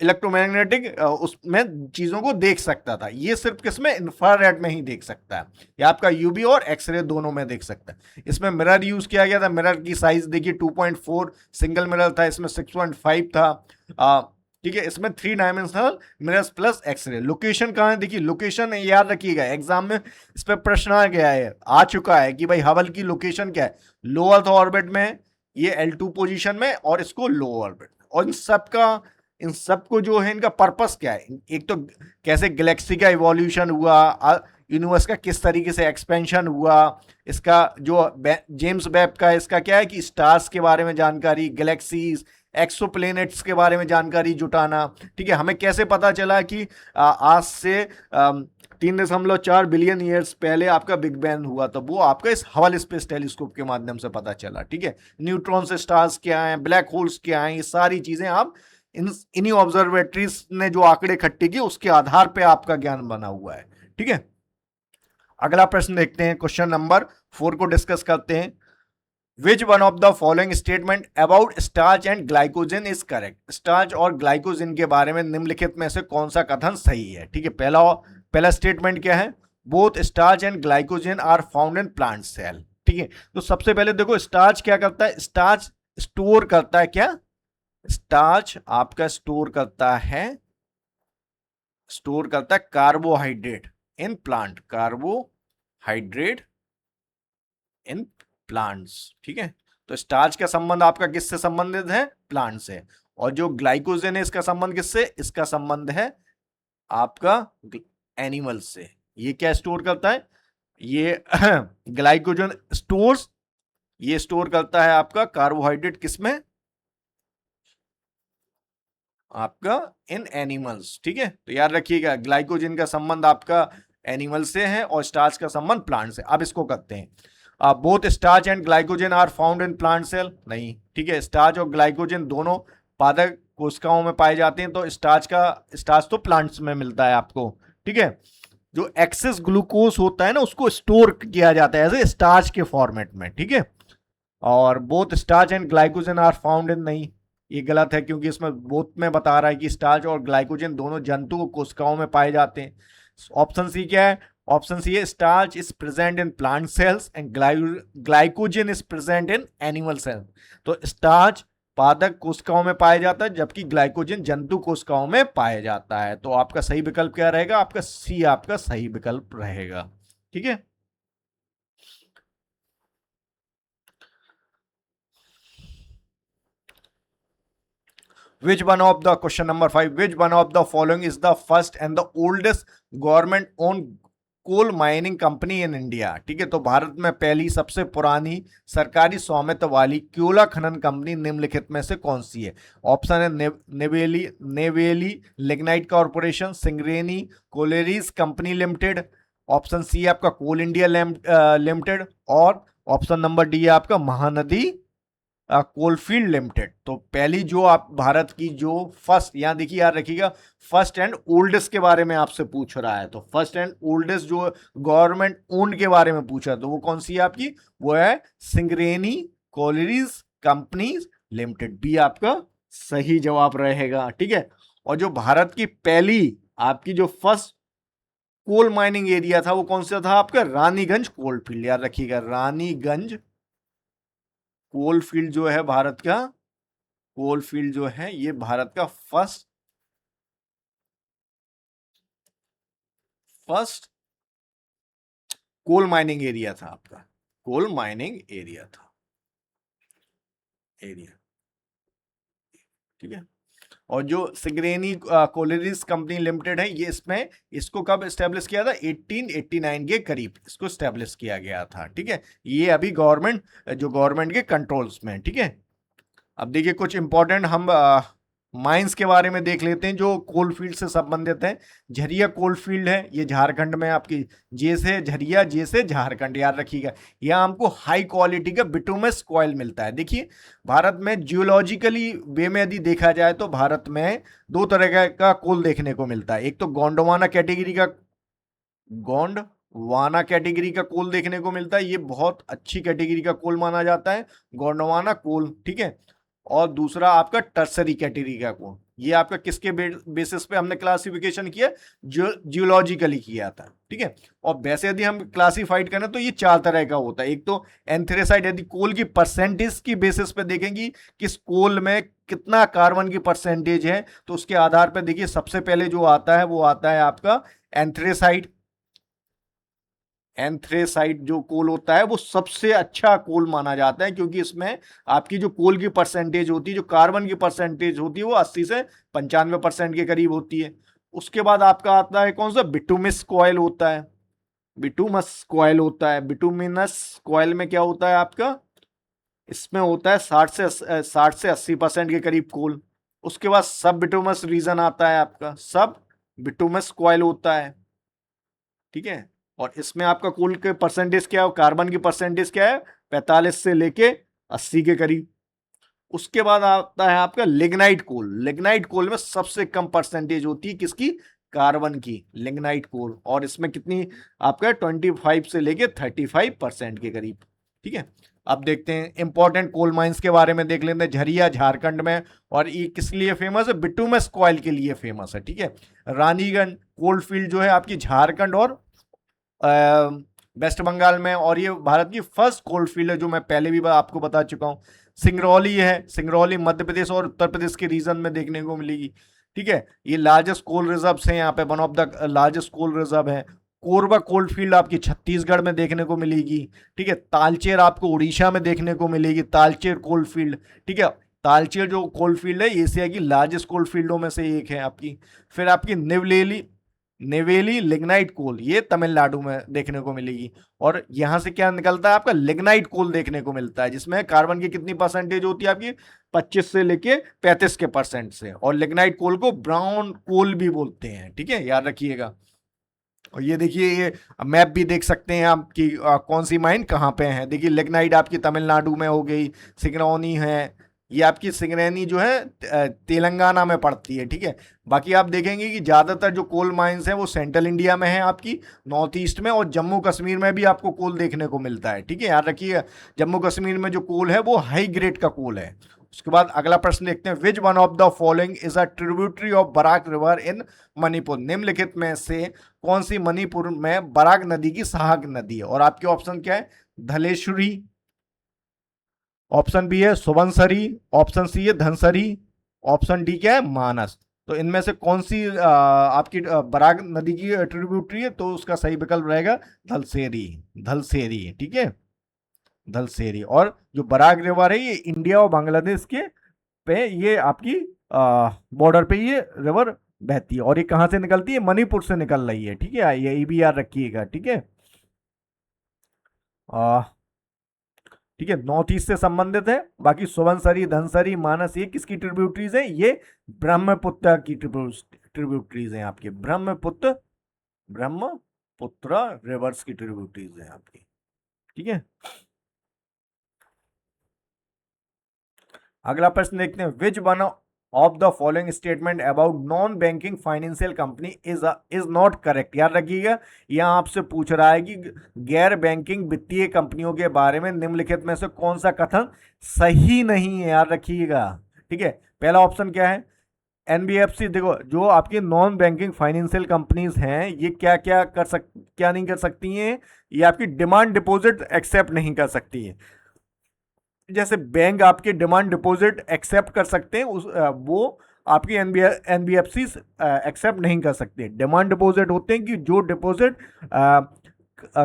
इलेक्ट्रोमैग्नेटिक उसमें चीजों को देख सकता था। ये सिर्फ किसमें, इंफ्रारेड में ही देख सकता है। ये आपका यूवी और एक्सरे दोनों में देख सकता है। इसमें मिरर यूज किया गया था। मिरर की साइज देखिए 2.4 सिंगल मिरर था, इसमें 6.5 था। ठीक है, इसमें 3 dimensional mirrors plus x ray. Location कहाँ है, देखिए लोकेशन याद रखिएगा, एग्जाम में इस पर प्रश्न आ गया है, आ चुका है कि भाई हबल की लोकेशन क्या है, लो अर्थ ऑर्बिट में, ये L2 पोजीशन में, और इसको लो ऑर्बिट। और इन सब को जो है इनका पर्पस क्या है, एक तो कैसे गैलेक्सी का इवोल्यूशन हुआ, यूनिवर्स का किस तरीके से एक्सपेंशन हुआ, इसका जो जेम्स वेब का इसका क्या है कि स्टार्स के बारे में जानकारी, गैलेक्सीज, एक्सोप्लैनेट्स के बारे में जानकारी जुटाना। ठीक है, हमें कैसे पता चला कि आज से 3.4 बिलियन ईयर्स पहले आपका बिग बैंग हुआ, तो वो आपका इस हबल स्पेस टेलीस्कोप के माध्यम से पता चला। ठीक है, न्यूट्रॉन से स्टार्स क्या हैं, ब्लैक होल्स क्या हैं, ये सारी चीजें आप इन्हीं ऑब्जर्वेटरीज ने जो आंकड़े इकट्ठे किए उसके आधार पे आपका ज्ञान बना हुआ है। ठीक है, अगला प्रश्न देखते हैं, क्वेश्चन नंबर 4 को डिस्कस करते हैं। Which one of the following statement about starch and glycogen is correct. Starch और ग्लाइकोजन के बारे में निम्नलिखित में से कौन सा कथन सही है। ठीक है, पहला स्टेटमेंट क्या है, both starch and glycogen are found in plant cell. ठीक है, तो सबसे पहले देखो स्टार्च क्या करता है, स्टार्च स्टोर करता है, क्या स्टार्च आपका स्टोर करता है carbohydrate in plant, carbohydrate in plants. ठीक है, तो स्टार्च का संबंध आपका किससे संबंधित है, प्लांट से। और जो ग्लाइकोजन है इसका संबंध किससे, इसका संबंध है आपका एनिमल से। ये क्या स्टोर करता है, ये ग्लाइकोजन स्टोर्स, ये स्टोर करता है आपका कार्बोहाइड्रेट किसमें, आपका इन एनिमल्स। ठीक है, तो याद रखिएगा ग्लाइकोजन का संबंध आपका एनिमल से है और स्टार्च का संबंध प्लांट से। अब इसको करते हैं, both starch and glycogen are found in plant cell, नहीं। ठीक है, स्टार्च और ग्लाइकोजन दोनों पादप कोशिकाओं में पाए जाते हैं, तो स्टार्च तो प्लांट्स में मिलता है आपको। ठीक है, जो एक्सेस ग्लूकोज होता है ना उसको स्टोर किया जाता है एज ए स्टार्च के फॉर्मेट में। ठीक है, और both starch and glycogen are found in, नहीं, ये गलत है क्योंकि इसमें बोथ में बता रहा है कि स्टार्च और ग्लाइकोजन दोनों जंतु कोशिकाओं में पाए जाते हैं। ऑप्शन सी क्या है, ऑप्शन सी है starch is present in plant cells and glycogen is present in animal cells. तो स्टार्च पादप कोशिकाओं में पाया जाता है जबकि ग्लाइकोजन जंतु कोशिकाओं में पाया जाता है। तो आपका सही विकल्प क्या रहेगा, आपका सी आपका सही विकल्प रहेगा। ठीक है, which one of the question number 5, which one of the following is the first and the oldest government owned coal mining company in India. ठीक है, तो भारत में पहली सबसे पुरानी सरकारी स्वामित्व वाली कोयला खनन कंपनी निम्नलिखित में से कौन सी है। ऑप्शन है Neyveli lignite corporation, Singareni collieries company limited, option C है आपका कोल इंडिया लिमिटेड, और ऑप्शन नंबर डी है आपका महानदी कोलफील्ड लिमिटेड। तो पहली जो आप भारत की जो फर्स्ट, यहां देखिए याद रखिएगा, फर्स्ट एंड ओल्डेस्ट के बारे में आपसे पूछ रहा है, तो फर्स्ट एंड ओल्डेस्ट जो गवर्नमेंट ओन्ड के बारे में पूछा, तो वो कौन सी है आपकी, वो है Singareni collieries companies limited. B आपका सही जवाब रहेगा। ठीक है, और जो भारत की पहली आपकी जो फर्स्ट कोल माइनिंग एरिया था वो कौन सा था आपका, रानीगंज कोलफील्ड। याद रखिएगा रानीगंज कोलफील्ड जो है भारत का, कोलफील्ड जो है ये भारत का फर्स्ट कोल माइनिंग एरिया था, आपका कोल माइनिंग एरिया था, ठीक है। और जो सिंगरेनी कोलरीज कंपनी लिमिटेड है ये इसको कब एस्टेब्लिश किया था, 1889 के करीब इसको एस्टेब्लिश किया गया था। ठीक है, ये अभी गवर्नमेंट के कंट्रोल्स में। ठीक है, अब देखिए कुछ इंपॉर्टेंट हम माइंस के बारे में देख लेते हैं जो कोल फील्ड से संबंधित है। झरिया कोल फील्ड है, ये झारखंड में आपकी, जे से झरिया, जे से झारखंड, याद रखिएगा। यहाँ हमको हाई क्वालिटी का बिटुमस कॉयल मिलता है। देखिए भारत में जियोलॉजिकली वे में यदि देखा जाए तो भारत में दो तरह का कोल देखने को मिलता है। एक तो गोंडवाना कैटेगरी का कोल देखने को मिलता है, ये बहुत अच्छी कैटेगरी का कोल माना जाता है, गोंडवाना कोल। ठीक है, और दूसरा आपका टर्सरी कैटेगरी का कोल। ये आपका किसके बेसिस पे हमने क्लासिफिकेशन किया, जियोलॉजिकली किया था, ठीक है। और वैसे यदि हम क्लासिफाइड करें तो ये 4 तरह का होता है। एक तो एंथ्रेसाइड, यदि कोल की परसेंटेज की बेसिस पे देखेंगे किस कोल में कितना कार्बन की परसेंटेज है, तो उसके आधार पर देखिए सबसे पहले जो आता है वो आता है आपका एंथ्रेसाइड। एंथ्रेसाइट जो कोल होता है वो सबसे अच्छा कोल माना जाता है, क्योंकि इसमें आपकी जो कोल की परसेंटेज होती है, जो कार्बन की परसेंटेज होती है, वो 80 से 95% के करीब होती है। उसके बाद आपका आता है कौन सा, बिटुमिस कॉयल होता है। बिटुमस कॉयल होता है। बिटुमिनस कॉयल में क्या होता है आपका, इसमें होता है 60 से 80% के करीब कोल। उसके बाद सब बिटुमस रीजन आता है आपका, सब बिटुमस कॉयल होता है, ठीक है। और इसमें आपका कोल के परसेंटेज क्या है, कार्बन की परसेंटेज क्या है, 45 से लेके 80 के करीब। उसके बाद आता है आपका लिग्नाइट कोल। लिग्नाइट कोल में सबसे कम परसेंटेज होती है किसकी, कार्बन की, लिग्नाइट कोल। और इसमें कितनी आपका 25 से लेके 35% के करीब, ठीक है। अब देखते हैं इंपॉर्टेंट कोल माइंस के बारे में, देख लेते हैं। झरिया झारखंड में, और ये किस लिए फेमस है, बिटुमस कॉयल के लिए फेमस है, ठीक है। रानीगंज कोल फील्ड जो है आपकी झारखंड और वेस्ट बंगाल में, और ये भारत की फर्स्ट कोल फील्ड है, जो मैं पहले भी आपको बता चुका हूं। सिंगरौली है, सिंगरौली मध्य प्रदेश और उत्तर प्रदेश के रीजन में देखने को मिलेगी, ठीक है। ये लार्जेस्ट कोल रिजर्व है यहाँ पे, one of the largest coal reserve है। कोरबा कोल फील्ड आपकी छत्तीसगढ़ में देखने को मिलेगी, ठीक है। तालचेर आपको उड़ीसा में देखने को मिलेगी, तालचेर कोल फील्ड, ठीक है। तालचेर जो कोल फील्ड है एशिया की लार्जेस्ट कोल फील्डों में से एक है आपकी। फिर आपकी नेवेली लिग्नाइट कोल, ये तमिलनाडु में देखने को मिलेगी। और यहां से क्या निकलता है आपका, लिग्नाइट कोल देखने को मिलता है, जिसमें कार्बन की कितनी परसेंटेज होती है आपकी, 25 से लेके 35 के परसेंट से। और लिग्नाइट कोल को ब्राउन कोल भी बोलते हैं, ठीक है, याद रखिएगा। और ये देखिए, ये मैप भी देख सकते हैं आप कि कौन सी माइन कहाँ पे है। देखिए लिग्नाइट आपकी तमिलनाडु में हो गई, सिंगरौनी है, ये आपकी सिंगरैनी जो है तेलंगाना में पड़ती है, ठीक है। बाकी आप देखेंगे कि ज़्यादातर जो कोल माइंस हैं वो सेंट्रल इंडिया में है आपकी, नॉर्थ ईस्ट में, और जम्मू कश्मीर में भी आपको कोल देखने को मिलता है, ठीक है, याद रखिए। जम्मू कश्मीर में जो कोल है वो हाई ग्रेड का कोल है। उसके बाद अगला प्रश्न देखते हैं, which one of the following is a tributary of Barak river in Manipur. निम्नलिखित में से कौन सी मणिपुर में बराक नदी की सहायक नदी है। और आपके ऑप्शन क्या है, धलेश्वरी, ऑप्शन बी है सुबनसरी, ऑप्शन सी है धनसरी, ऑप्शन डी क्या है, मानस। तो इनमें से कौन सी आपकी बराक नदी की ट्रिब्यूटरी है, तो उसका सही विकल्प रहेगा धलसेरी, धलसेरी, ठीक है, धलसेरी। और जो बराक रिवर है ये इंडिया और बांग्लादेश के पे, ये आपकी बॉर्डर पे ये रिवर बहती है। और ये कहां से निकलती है, मणिपुर से निकल रही है, ठीक है, ये भी याद रखिएगा, ठीक है। ठीक है, नॉर्थ ईस्ट से संबंधित है। बाकी सुबनसरी, धनसरी, मानस, ये किसकी ट्रिब्यूटरीज है, ये ब्रह्मपुत्र की ट्रिब्यूटरीज हैं आपके, ब्रह्मपुत्र रिवर्स की ट्रिब्यूटरीज हैं आपकी, ठीक है। अगला प्रश्न देखते हैं, which one of the following statement about non banking financial company is not correct. याद रखिएगा, यहां आपसे पूछ रहा है कि गैर बैंकिंग वित्तीय कंपनियों के बारे में निम्नलिखित में से कौन सा कथन सही नहीं है, याद रखिएगा, ठीक है। पहला ऑप्शन क्या है, एनबीएफसी। देखो, जो आपकी नॉन बैंकिंग फाइनेंशियल कंपनीज हैं, ये क्या नहीं कर सकती हैं, ये आपकी डिमांड डिपॉजिट एक्सेप्ट नहीं कर सकती है। जैसे बैंक आपके डिमांड डिपॉजिट एक्सेप्ट कर सकते हैं, वो आपकी एनबीएफसी एक्सेप्ट नहीं कर सकते। डिमांड डिपॉजिट होते हैं कि जो डिपॉजिट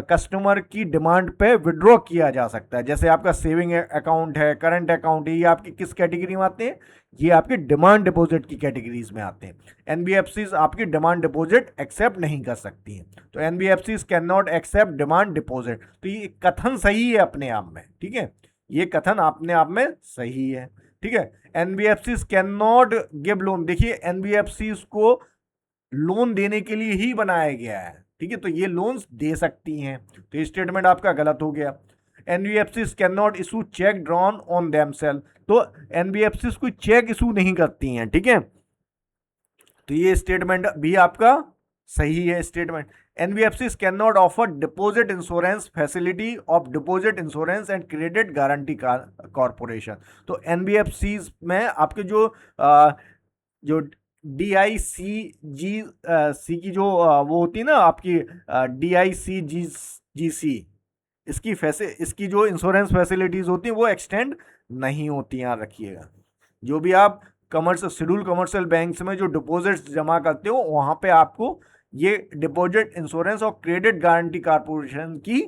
कस्टमर की डिमांड पे विड्रॉ किया जा सकता है। जैसे आपका सेविंग अकाउंट है, करंट अकाउंट है, ये आपकी किस कैटेगरी में आते हैं, ये आपके डिमांड डिपॉजिट की कैटेगरीज में आते हैं। एनबीएफसी आपकी डिमांड डिपॉजिट एक्सेप्ट नहीं कर सकती हैं, तो NBFC can not accept demand deposit. तो ये कथन सही है अपने आप में, ठीक है, ये कथन अपने आप में सही है, ठीक है। NBFC can not give loan. देखिए, एनबीएफसी को लोन देने के लिए ही बनाया गया है, ठीक है, तो ये लोन्स दे सकती हैं, तो ये स्टेटमेंट आपका गलत हो गया। NBFC can not issue cheque drawn on themself. तो एनबीएफसी कोई चेक इशू नहीं करती हैं, ठीक है, तो ये स्टेटमेंट भी आपका सही है statement. NBFCs cannot offer deposit insurance facility of deposit insurance and credit guarantee corporation। तो NBFCs में आपके जो DICGC की जो वो होती है ना आपकी DICGC, इसकी जो इंश्योरेंस फैसिलिटीज होती हैं वो एक्सटेंड नहीं होती, याद रखिएगा। जो भी आप शेड्यूल कमर्शियल बैंक्स में जो डिपॉजिट्स जमा करते हो वहां पे आपको ये डिपॉजिट इंश्योरेंस और क्रेडिट गारंटी कॉर्पोरेशन की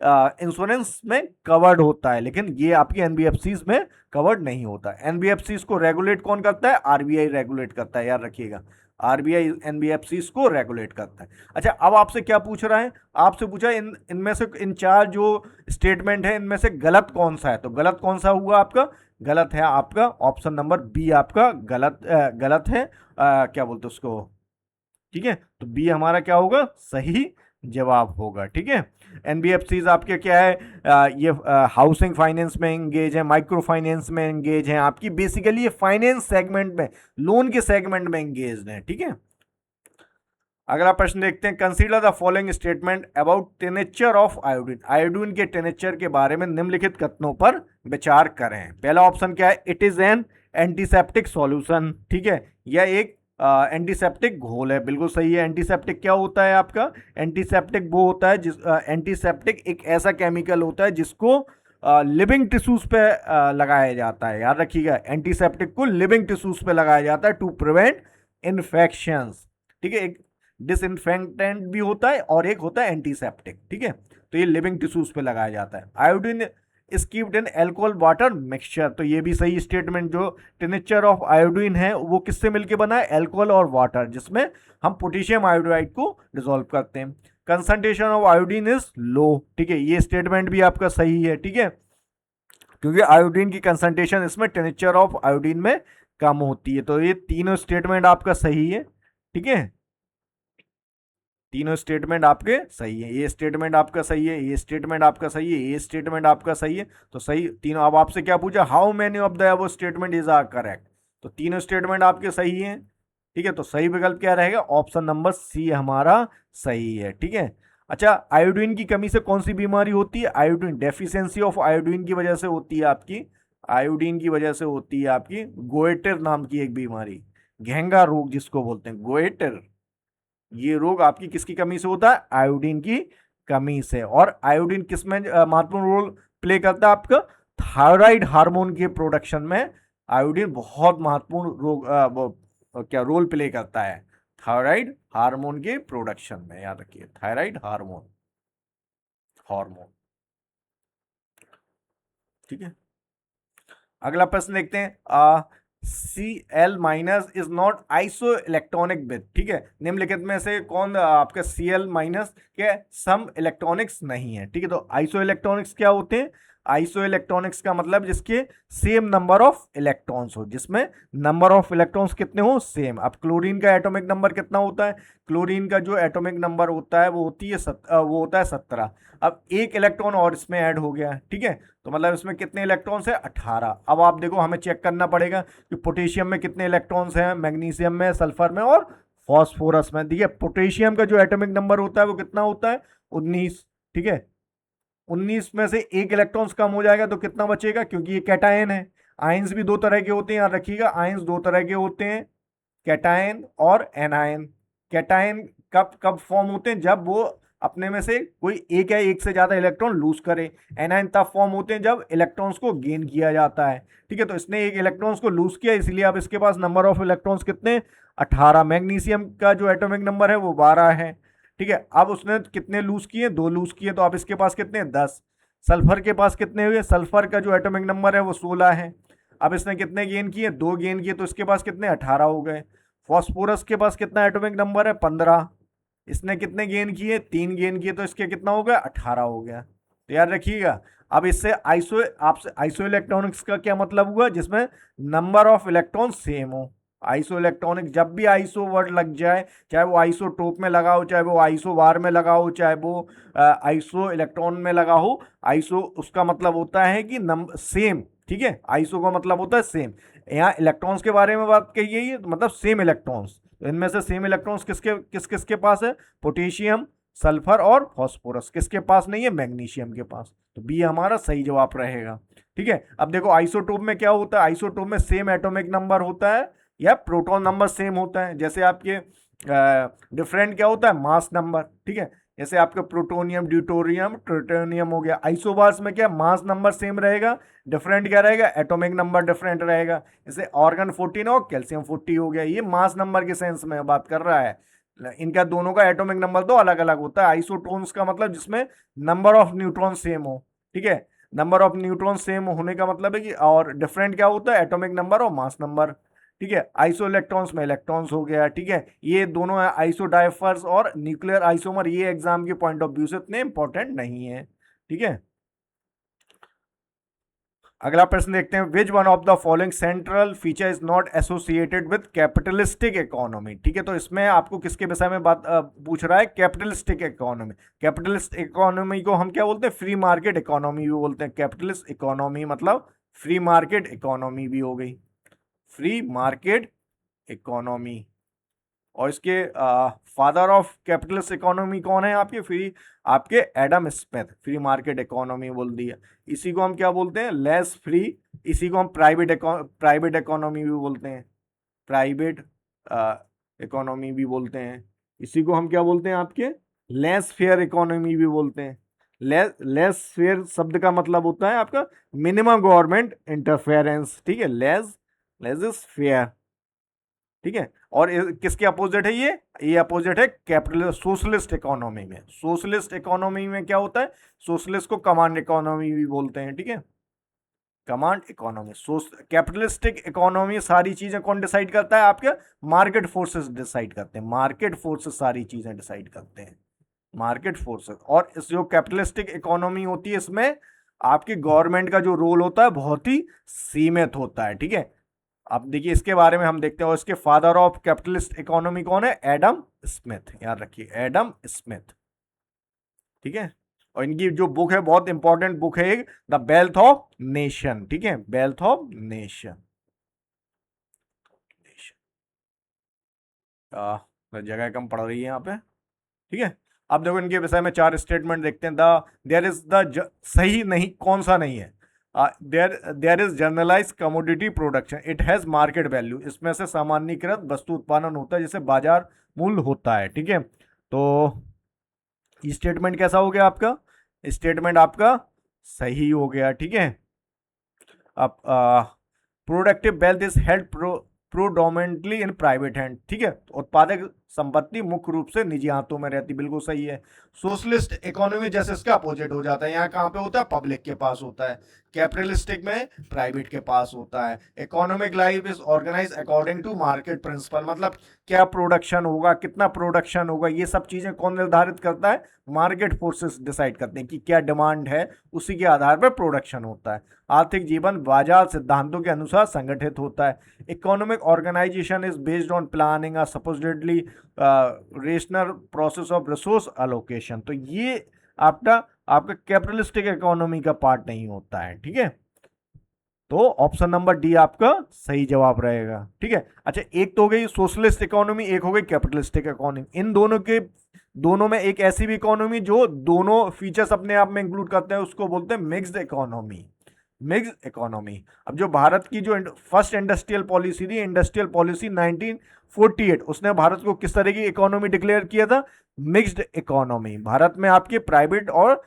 इंश्योरेंस में कवर्ड होता है, लेकिन ये आपकी एनबीएफसीज में कवर्ड नहीं होता। एनबीएफसीज को रेगुलेट कौन करता है? आरबीआई रेगुलेट करता है, याद रखिएगा। आरबीआई एनबीएफसीज को रेगुलेट करता है। अच्छा, अब आपसे क्या पूछ रहा है? आपसे पूछा इनमें से इन चार जो स्टेटमेंट है इनमें से गलत कौन सा है, तो गलत कौन सा हुआ आपका? गलत है आपका ऑप्शन नंबर बी, आपका गलत है। क्या बोलते उसको, ठीक है, तो बी हमारा क्या होगा? सही जवाब होगा। ठीक है, एनबीएफसीज आपके क्या है, ये हाउसिंग फाइनेंस में एंगेज है, माइक्रो फाइनेंस में एंगेज है, आपकी बेसिकली ये फाइनेंस सेगमेंट में, लोन के सेगमेंट में एंगेज है। ठीक है, अगला प्रश्न देखते हैं। Consider the following statement about टेनेचर ऑफ आयोडीन। आयोडीन के टेनेचर के बारे में निम्नलिखित कथनों पर विचार करें। पहला ऑप्शन क्या है? It is an antiseptic solution. ठीक है, यह एक एंटीसेप्टिक घोल है, बिल्कुल सही है। एंटीसेप्टिक क्या होता है आपका? एंटीसेप्टिक वो होता है एंटीसेप्टिक एक ऐसा केमिकल होता है जिसको लिविंग टिश्यूज पे लगाया जाता है, याद रखिएगा। एंटीसेप्टिक को लिविंग टिश्यूज पे लगाया जाता है टू प्रिवेंट इन्फेक्शंस। ठीक है, एक डिसइंफेक्टेंट भी होता है और एक होता है एंटीसेप्टिक। ठीक है, तो ये लिविंग टिश्यूज पे लगाया जाता है। Iodine is keeped in alcohol water mixture, तो ये भी सही स्टेटमेंट। जो टिनेचर ऑफ आयोडीन है वो किससे मिलके बना है? अल्कोहल और वाटर, जिसमें हम पोटेशियम आयोडाइड को डिसॉल्व करते हैं। Concentration of iodine is low. ठीक है, ये स्टेटमेंट भी आपका सही है। ठीक है, क्योंकि आयोडीन की कंसंट्रेशन इसमें टिनेचर ऑफ आयोडीन में कम होती है। तो ये तीनों स्टेटमेंट आपका सही है। ठीक है, तीनों स्टेटमेंट आपके सही है। ये स्टेटमेंट आपका सही है, ये स्टेटमेंट आपका सही है, ये स्टेटमेंट आपका सही है, तो सही तीनों। अब आपसे क्या पूछा? How many of the above statement is are correct, तो तीनों स्टेटमेंट आपके सही हैं। ठीक है, तो सही विकल्प क्या रहेगा? ऑप्शन नंबर सी हमारा सही है। ठीक है, अच्छा, आयोडीन की कमी से कौन सी बीमारी होती है? आयोडीन डेफिशिएंसी ऑफ आयोडीन की वजह से होती है आपकी, आयोडीन की वजह से होती है आपकी गोएटर नाम की एक बीमारी, घेंगा रोग जिसको बोलते हैं, गोएटर। ये रोग आपकी किसकी कमी से होता है? आयोडीन की कमी से। और आयोडीन किस में महत्वपूर्ण रोल प्ले करता है? आपका थायराइड हार्मोन के प्रोडक्शन में आयोडीन बहुत महत्वपूर्ण क्या रोल प्ले करता है? थायराइड हार्मोन के प्रोडक्शन में, याद रखिए, थायराइड हार्मोन। ठीक है, अगला प्रश्न देखते हैं। Cl minus is not iso electronic with. ठीक है, निम्नलिखित में से कौन आपका Cl माइनस के सम इलेक्ट्रॉनिक्स नहीं है? ठीक है, तो आइसो इलेक्ट्रॉनिक्स क्या होते हैं? आइसो इलेक्ट्रॉनिक्स का मतलब जिसके सेम नंबर ऑफ इलेक्ट्रॉन्स हो, जिसमें नंबर ऑफ इलेक्ट्रॉन्स कितने हो? सेम। अब क्लोरीन का एटॉमिक नंबर कितना होता है? क्लोरीन का जो एटॉमिक नंबर होता है वो होता है 17। अब एक इलेक्ट्रॉन और इसमें ऐड हो गया। ठीक है, तो मतलब इसमें कितने इलेक्ट्रॉन्स है? 18। अब आप देखो, हमें चेक करना पड़ेगा कि पोटेशियम में कितने इलेक्ट्रॉन्स हैं, मैग्नीशियम में, सल्फर में और फॉस्फोरस में। देखिए, पोटेशियम का जो एटॉमिक नंबर होता है वो कितना होता है? 19। ठीक है, 19 में से एक इलेक्ट्रॉन्स कम हो जाएगा तो कितना बचेगा? क्योंकि ये कैटायन है। आयंस भी दो तरह के होते हैं, याद रखिएगा। आयंस दो तरह के होते हैं, कैटायन और एनायन। कैटायन कब कब फॉर्म होते हैं? जब वो अपने में से कोई एक या एक से ज्यादा इलेक्ट्रॉन लूज करे। एनायन तब फॉर्म होते हैं जब इलेक्ट्रॉन्स को गेन किया जाता है। ठीक है, तो इसने एक इलेक्ट्रॉन्स को लूज किया, इसलिए अब इसके पास नंबर ऑफ इलेक्ट्रॉन्स कितने? 18। मैग्नीशियम का जो एटॉमिक नंबर है वो 12 है। ठीक है, अब उसने कितने लूज किए? 2 लूज किए, तो अब इसके पास कितने? 10। सल्फर के पास कितने हुए? सल्फर का जो एटॉमिक नंबर है वो 16 है। अब इसने कितने गेन किए? 2 गेन किए, तो इसके पास कितने? 18 हो गए। फॉस्फोरस के पास कितना एटॉमिक नंबर है? 15। इसने कितने गेन किए? 3 गेन किए, तो इसके कितना हो गया? 18 हो गया। तो याद रखिएगा। अब इससे आइसो इलेक्ट्रॉनिक्स का क्या मतलब हुआ? जिसमें नंबर ऑफ इलेक्ट्रॉन सेम हो। आइसो इलेक्ट्रॉनिक, जब भी आइसो वर्ड लग जाए, चाहे वो आइसोटोप में लगा हो, चाहे वो आइसो वार में लगा हो, चाहे वो आइसो इलेक्ट्रॉन में लगा हो, आइसो उसका मतलब होता है कि नंबर सेम। ठीक है, आइसो का मतलब होता है सेम। यहाँ इलेक्ट्रॉन्स के बारे में बात कही है, मतलब सेम इलेक्ट्रॉन्स। तो इनमें से सेम इलेक्ट्रॉन्स किस किसके पास है? पोटेशियम, सल्फर और फॉस्फोरस किसके पास नहीं है, मैग्नीशियम के पास। तो बी हमारा सही जवाब रहेगा। ठीक है, अब देखो आइसोटोप में क्या होता है, आइसोटोप में सेम एटॉमिक नंबर होता है या प्रोटॉन नंबर सेम होता है। जैसे आपके डिफरेंट क्या होता है, मास नंबर। ठीक है, जैसे आपका प्लूटोनियम, ड्यूटोरियम, ट्रिटोनियम हो गया। आइसोबार्स में क्या मास नंबर सेम रहेगा, डिफरेंट क्या रहेगा, एटॉमिक नंबर डिफरेंट रहेगा। जैसे ऑर्गन 14 और कैल्शियम 40 हो गया, ये मास नंबर के सेंस में बात कर रहा है। इनका दोनों का एटॉमिक नंबर तो अलग अलग होता है। आइसोटोन्स का मतलब जिसमें नंबर ऑफ न्यूट्रॉन सेम हो। ठीक है, नंबर ऑफ न्यूट्रॉन सेम होने का मतलब है कि, और डिफरेंट क्या होता है, एटॉमिक नंबर और मास नंबर। ठीक है, आइसो इलेक्ट्रॉन्स में इलेक्ट्रॉन्स हो गया। ठीक है, ये दोनों है आइसो डाइफर्स और न्यूक्लियर आइसोमर। ये एग्जाम के पॉइंट ऑफ व्यू से इतने इंपॉर्टेंट नहीं है। ठीक है, अगला प्रश्न देखते हैं, which one of the following central feature is not associated with capitalistic economy. ठीक है, तो इसमें आपको किसके विषय में बात पूछ रहा है, कैपिटलिस्टिक इकोनॉमी। कैपिटलिस्ट इकोनॉमी को हम क्या बोलते हैं, फ्री मार्केट इकोनॉमी भी बोलते हैं। कैपिटलिस्ट इकोनॉमी मतलब फ्री मार्केट इकोनॉमी भी हो गई, फ्री मार्केट इकोनॉमी। और इसके फादर ऑफ कैपिटलिस्ट इकोनॉमी कौन है आपके, फ्री आपके Adam Smith, free market economy बोल दिया। इसी को हम क्या बोलते हैं, लेस फ्री। इसी को हम प्राइवेट इकोनॉमी भी बोलते हैं, प्राइवेट इकोनॉमी भी बोलते हैं। इसी को हम क्या बोलते हैं आपके, लेस फेयर इकोनॉमी भी बोलते हैं। लेस फेयर शब्द का मतलब होता है आपका मिनिमम गवर्नमेंट इंटरफेरेंस। ठीक है, लेस लेस इज फेयर। ठीक है, और किसके अपोजिट है ये अपोजिट है कैपिटल सोशलिस्ट इकोनॉमी में। सोशलिस्ट इकोनॉमी में क्या होता है, सोशलिस्ट को कमांड इकोनॉमी भी बोलते हैं। ठीक है, कमांड इकोनॉमी। कैपिटलिस्टिक इकोनॉमी सारी चीजें कौन डिसाइड करता है, आपके मार्केट फोर्सेस डिसाइड करते हैं। मार्केट फोर्सेस सारी चीजें डिसाइड करते हैं, मार्केट फोर्सेस। और इस जो कैपिटलिस्टिक इकोनॉमी होती है, इसमें आपकी गवर्नमेंट का जो रोल होता है बहुत ही सीमित होता है। ठीक है, अब देखिए इसके बारे में हम देखते हैं, और इसके फादर ऑफ कैपिटलिस्ट इकोनॉमी कौन है, एडम स्मिथ। याद रखिए, एडम स्मिथ। ठीक है, और इनकी जो बुक है बहुत इंपॉर्टेंट बुक है, एक द वेल्थ ऑफ नेशन। ठीक है, वेल्थ ऑफ नेशन। जगह कम पड़ रही है यहाँ पे। ठीक है, अब देखो इनके विषय में चार स्टेटमेंट देखते हैं। द देयर इज द सही नहीं, कौन सा नहीं है, there is generalise commodity production, it has market value. इसमें से सामान्यीकृत वस्तु उत्पादन होता है जिसे बाजार मूल्य होता है। ठीक है, तो स्टेटमेंट कैसा हो गया आपका, स्टेटमेंट आपका सही हो गया। ठीक है, अब productive wealth is held प्रोडोमिनेटली in private hand. ठीक है, उत्पादक संपत्ति मुख्य रूप से निजी हाथों में रहती, बिल्कुल सही है। सोशलिस्ट इकोनॉमी जैसे इसका अपोजिट हो जाता है, यहाँ कहाँ पे होता है, पब्लिक के पास होता है। कैपिटलिस्टिक में प्राइवेट के पास होता है। Economic life is organise according to market principle, मतलब क्या प्रोडक्शन होगा, कितना प्रोडक्शन होगा, ये सब चीजें कौन निर्धारित करता है, मार्केट फोर्सेस डिसाइड करते हैं कि क्या डिमांड है, उसी के आधार पर प्रोडक्शन होता है। आर्थिक जीवन बाजार सिद्धांतों के अनुसार संगठित होता है। Economic organisation is based on planning a supposedly rational process of resource allocation. तो ये आपका आपका कैपिटलिस्टिक इकोनॉमी का पार्ट नहीं होता है। ठीक है, तो ऑप्शन नंबर डी आपका सही जवाब रहेगा। ठीक है, अच्छा एक तो हो गई सोशलिस्ट इकोनॉमी, एक हो गई कैपिटलिस्टिक इकोनॉमी। इन दोनों में एक ऐसी भी इकोनॉमी जो दोनों फीचर्स अपने आप में इंक्लूड करते हैं, उसको बोलते हैं मिक्स्ड इकोनॉमी। Mixed economy. अब जो भारत की जो फर्स्ट इंडस्ट्रियल पॉलिसी थी, इंडस्ट्रियल पॉलिसी 1948, उसने भारत को किस तरह की इकोनॉमी डिक्लेयर किया था, मिक्स्ड इकोनॉमी। भारत में आपके प्राइवेट और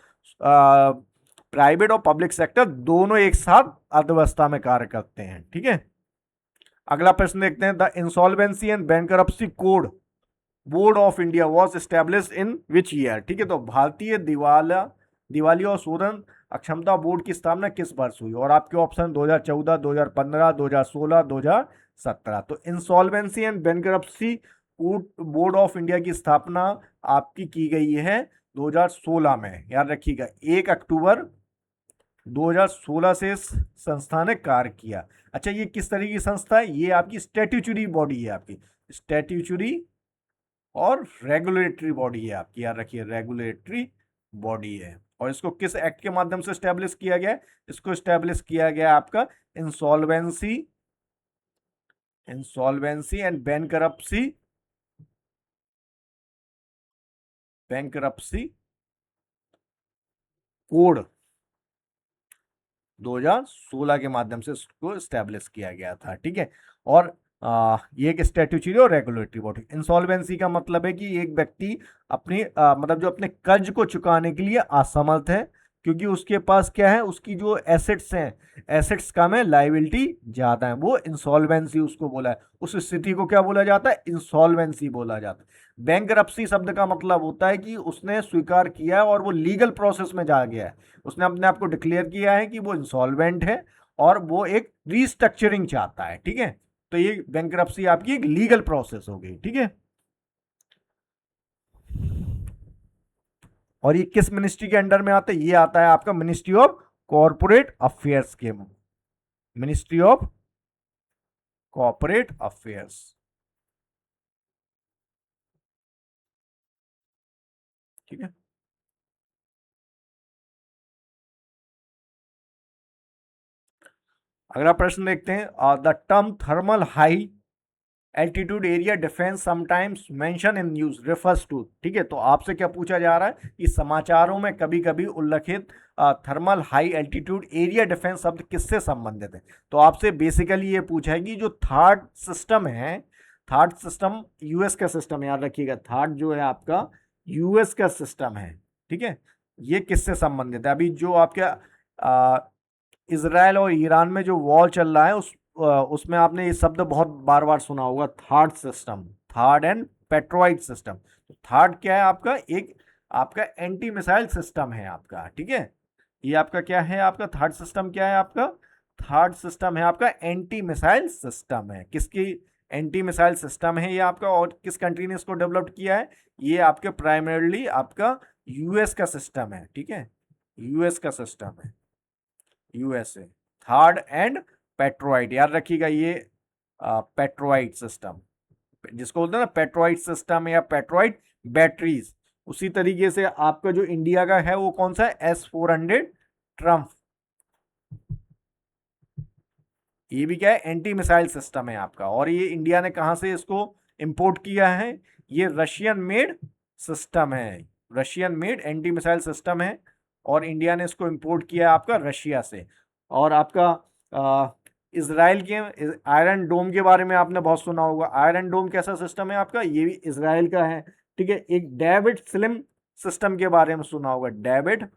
पब्लिक सेक्टर दोनों एक साथ अर्थव्यवस्था में कार्य करते हैं। ठीक है, अगला प्रश्न देखते हैं, the insolvency and bankruptcy code board of India was established in which year. ठीक है, तो भारतीय दिवालिया और शोधन अक्षमता बोर्ड की स्थापना किस वर्ष हुई, और आपके ऑप्शन 2014, 2015, 2016, 2017। तो insolvency and bankruptcy board of India की स्थापना आपकी की गई है 2016 में। याद रखिएगा, 1 अक्टूबर 2016 से इस संस्था ने कार्य किया। अच्छा, ये किस तरह की संस्था है, ये आपकी स्टैट्यूटरी बॉडी है, आपकी स्टैट्यूटरी और रेगुलेटरी बॉडी है आपकी। याद रखिए, रेगुलेटरी बॉडी है। और इसको किस एक्ट के माध्यम से स्टैब्लिश किया गया, इसको स्टैब्लिश किया गया आपका insolvency and bankruptcy bankruptcy code 2016 के माध्यम से इसको स्टैब्लिश किया गया था। ठीक है, और ये एक स्टैट्यूटरी और रेगुलेटरी बॉडी। इंसॉल्वेंसी का मतलब है कि एक व्यक्ति अपनी मतलब जो अपने कर्ज को चुकाने के लिए असमर्थ है, क्योंकि उसके पास क्या है, उसकी जो एसेट्स हैं, एसेट्स कम है, लाइबिलिटी ज्यादा है, वो इंसॉल्वेंसी उसको बोला है। उस स्थिति को क्या बोला जाता है, इंसॉल्वेंसी बोला जाता है। बैंकरप्सी शब्द का मतलब होता है कि उसने स्वीकार किया है और वो लीगल प्रोसेस में जा गया है, उसने अपने आप को डिक्लेयर किया है कि वो इंसॉल्वेंट है और वो एक रीस्ट्रक्चरिंग चाहता है। ठीक है, तो ये बैंकरप्सी आपकी एक लीगल प्रोसेस हो गई। ठीक है, और ये किस मिनिस्ट्री के अंडर में आता है, ये आता है आपका मिनिस्ट्री ऑफ कॉर्पोरेट अफेयर्स के, मिनिस्ट्री ऑफ कॉर्पोरेट अफेयर्स। ठीक है, अगला प्रश्न देखते हैं। The term thermal high altitude area defence sometimes mention in news refers to. ठीक है, तो आपसे क्या पूछा जा रहा है कि समाचारों में कभी कभी उल्लेखित thermal high altitude area defence शब्द किससे संबंधित है। तो आपसे बेसिकली ये पूछा है कि जो थार्ड सिस्टम है, थार्ड सिस्टम यूएस का सिस्टम है, याद रखिएगा, थार्ड जो है आपका यूएस का सिस्टम है। ठीक है, ये किससे संबंधित है। अभी जो आपका इसराइल और ईरान में जो वॉर चल रहा है, उसमें आपने ये शब्द बहुत बार बार सुना होगा, थर्ड सिस्टम, थर्ड एंड पेट्रोइड सिस्टम। तो थर्ड क्या है आपका, एक आपका एंटी मिसाइल सिस्टम है आपका। ठीक है, ये आपका क्या है, आपका थर्ड सिस्टम क्या है, आपका थर्ड सिस्टम है आपका एंटी मिसाइल सिस्टम है। किसकी एंटी मिसाइल सिस्टम है ये आपका, और किस कंट्री ने इसको डेवलप किया है, ये आपके प्राइमरली आपका यूएस का सिस्टम है। ठीक है, यूएस का सिस्टम है, यूएसए। थर्ड एंड पेट्रोइड, याद रखिएगा, ये पेट्रोइड सिस्टम जिसको बोलते हैं ना, पेट्रोइड सिस्टम या पेट्रोइड बैटरीज। उसी तरीके से आपका जो इंडिया का है वो कौन सा है, S-400 ट्रम्प। ये भी क्या है, एंटी मिसाइल सिस्टम है आपका। और ये इंडिया ने कहां से इसको इंपोर्ट किया है, ये रशियन मेड सिस्टम है, Russian made anti missile system है, और इंडिया ने इसको इंपोर्ट किया है आपका रशिया से। और आपका इसराइल के आयरन डोम के बारे में आपने बहुत सुना होगा। आयरन डोम कैसा सिस्टम है आपका, ये भी इसराइल का है। ठीक है, एक डेविड स्लिम सिस्टम के बारे में सुना होगा, डेविड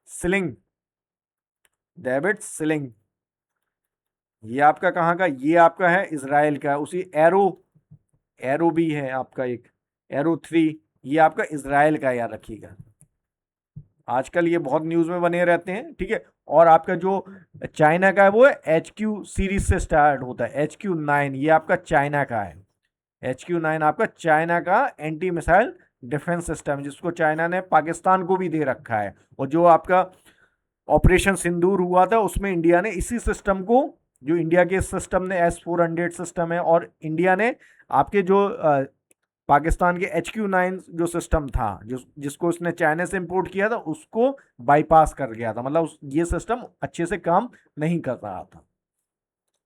स्लिंग, डेविड स्लिंग, ये आपका कहाँ का, ये आपका है इसराइल का। उसी एरो, एरो भी है आपका एक, एरो 3, ये आपका इसराइल का, याद रखिएगा, आजकल ये बहुत न्यूज में बने रहते हैं। ठीक है, और आपका जो चाइना का है वो है HQ सीरीज से स्टार्ट होता है, HQ9, ये आपका चाइना का है। HQ9 आपका चाइना का एंटी मिसाइल डिफेंस सिस्टम, जिसको चाइना ने पाकिस्तान को भी दे रखा है। और जो आपका ऑपरेशन सिंदूर हुआ था उसमें इंडिया ने इसी सिस्टम को, जो इंडिया के सिस्टम ने S-400 सिस्टम है, और इंडिया ने आपके जो पाकिस्तान के HQ9 जो सिस्टम था, जिसको उसने चाइना से इंपोर्ट किया था, उसको बाईपास कर गया था, मतलब ये सिस्टम अच्छे से काम नहीं कर रहा था।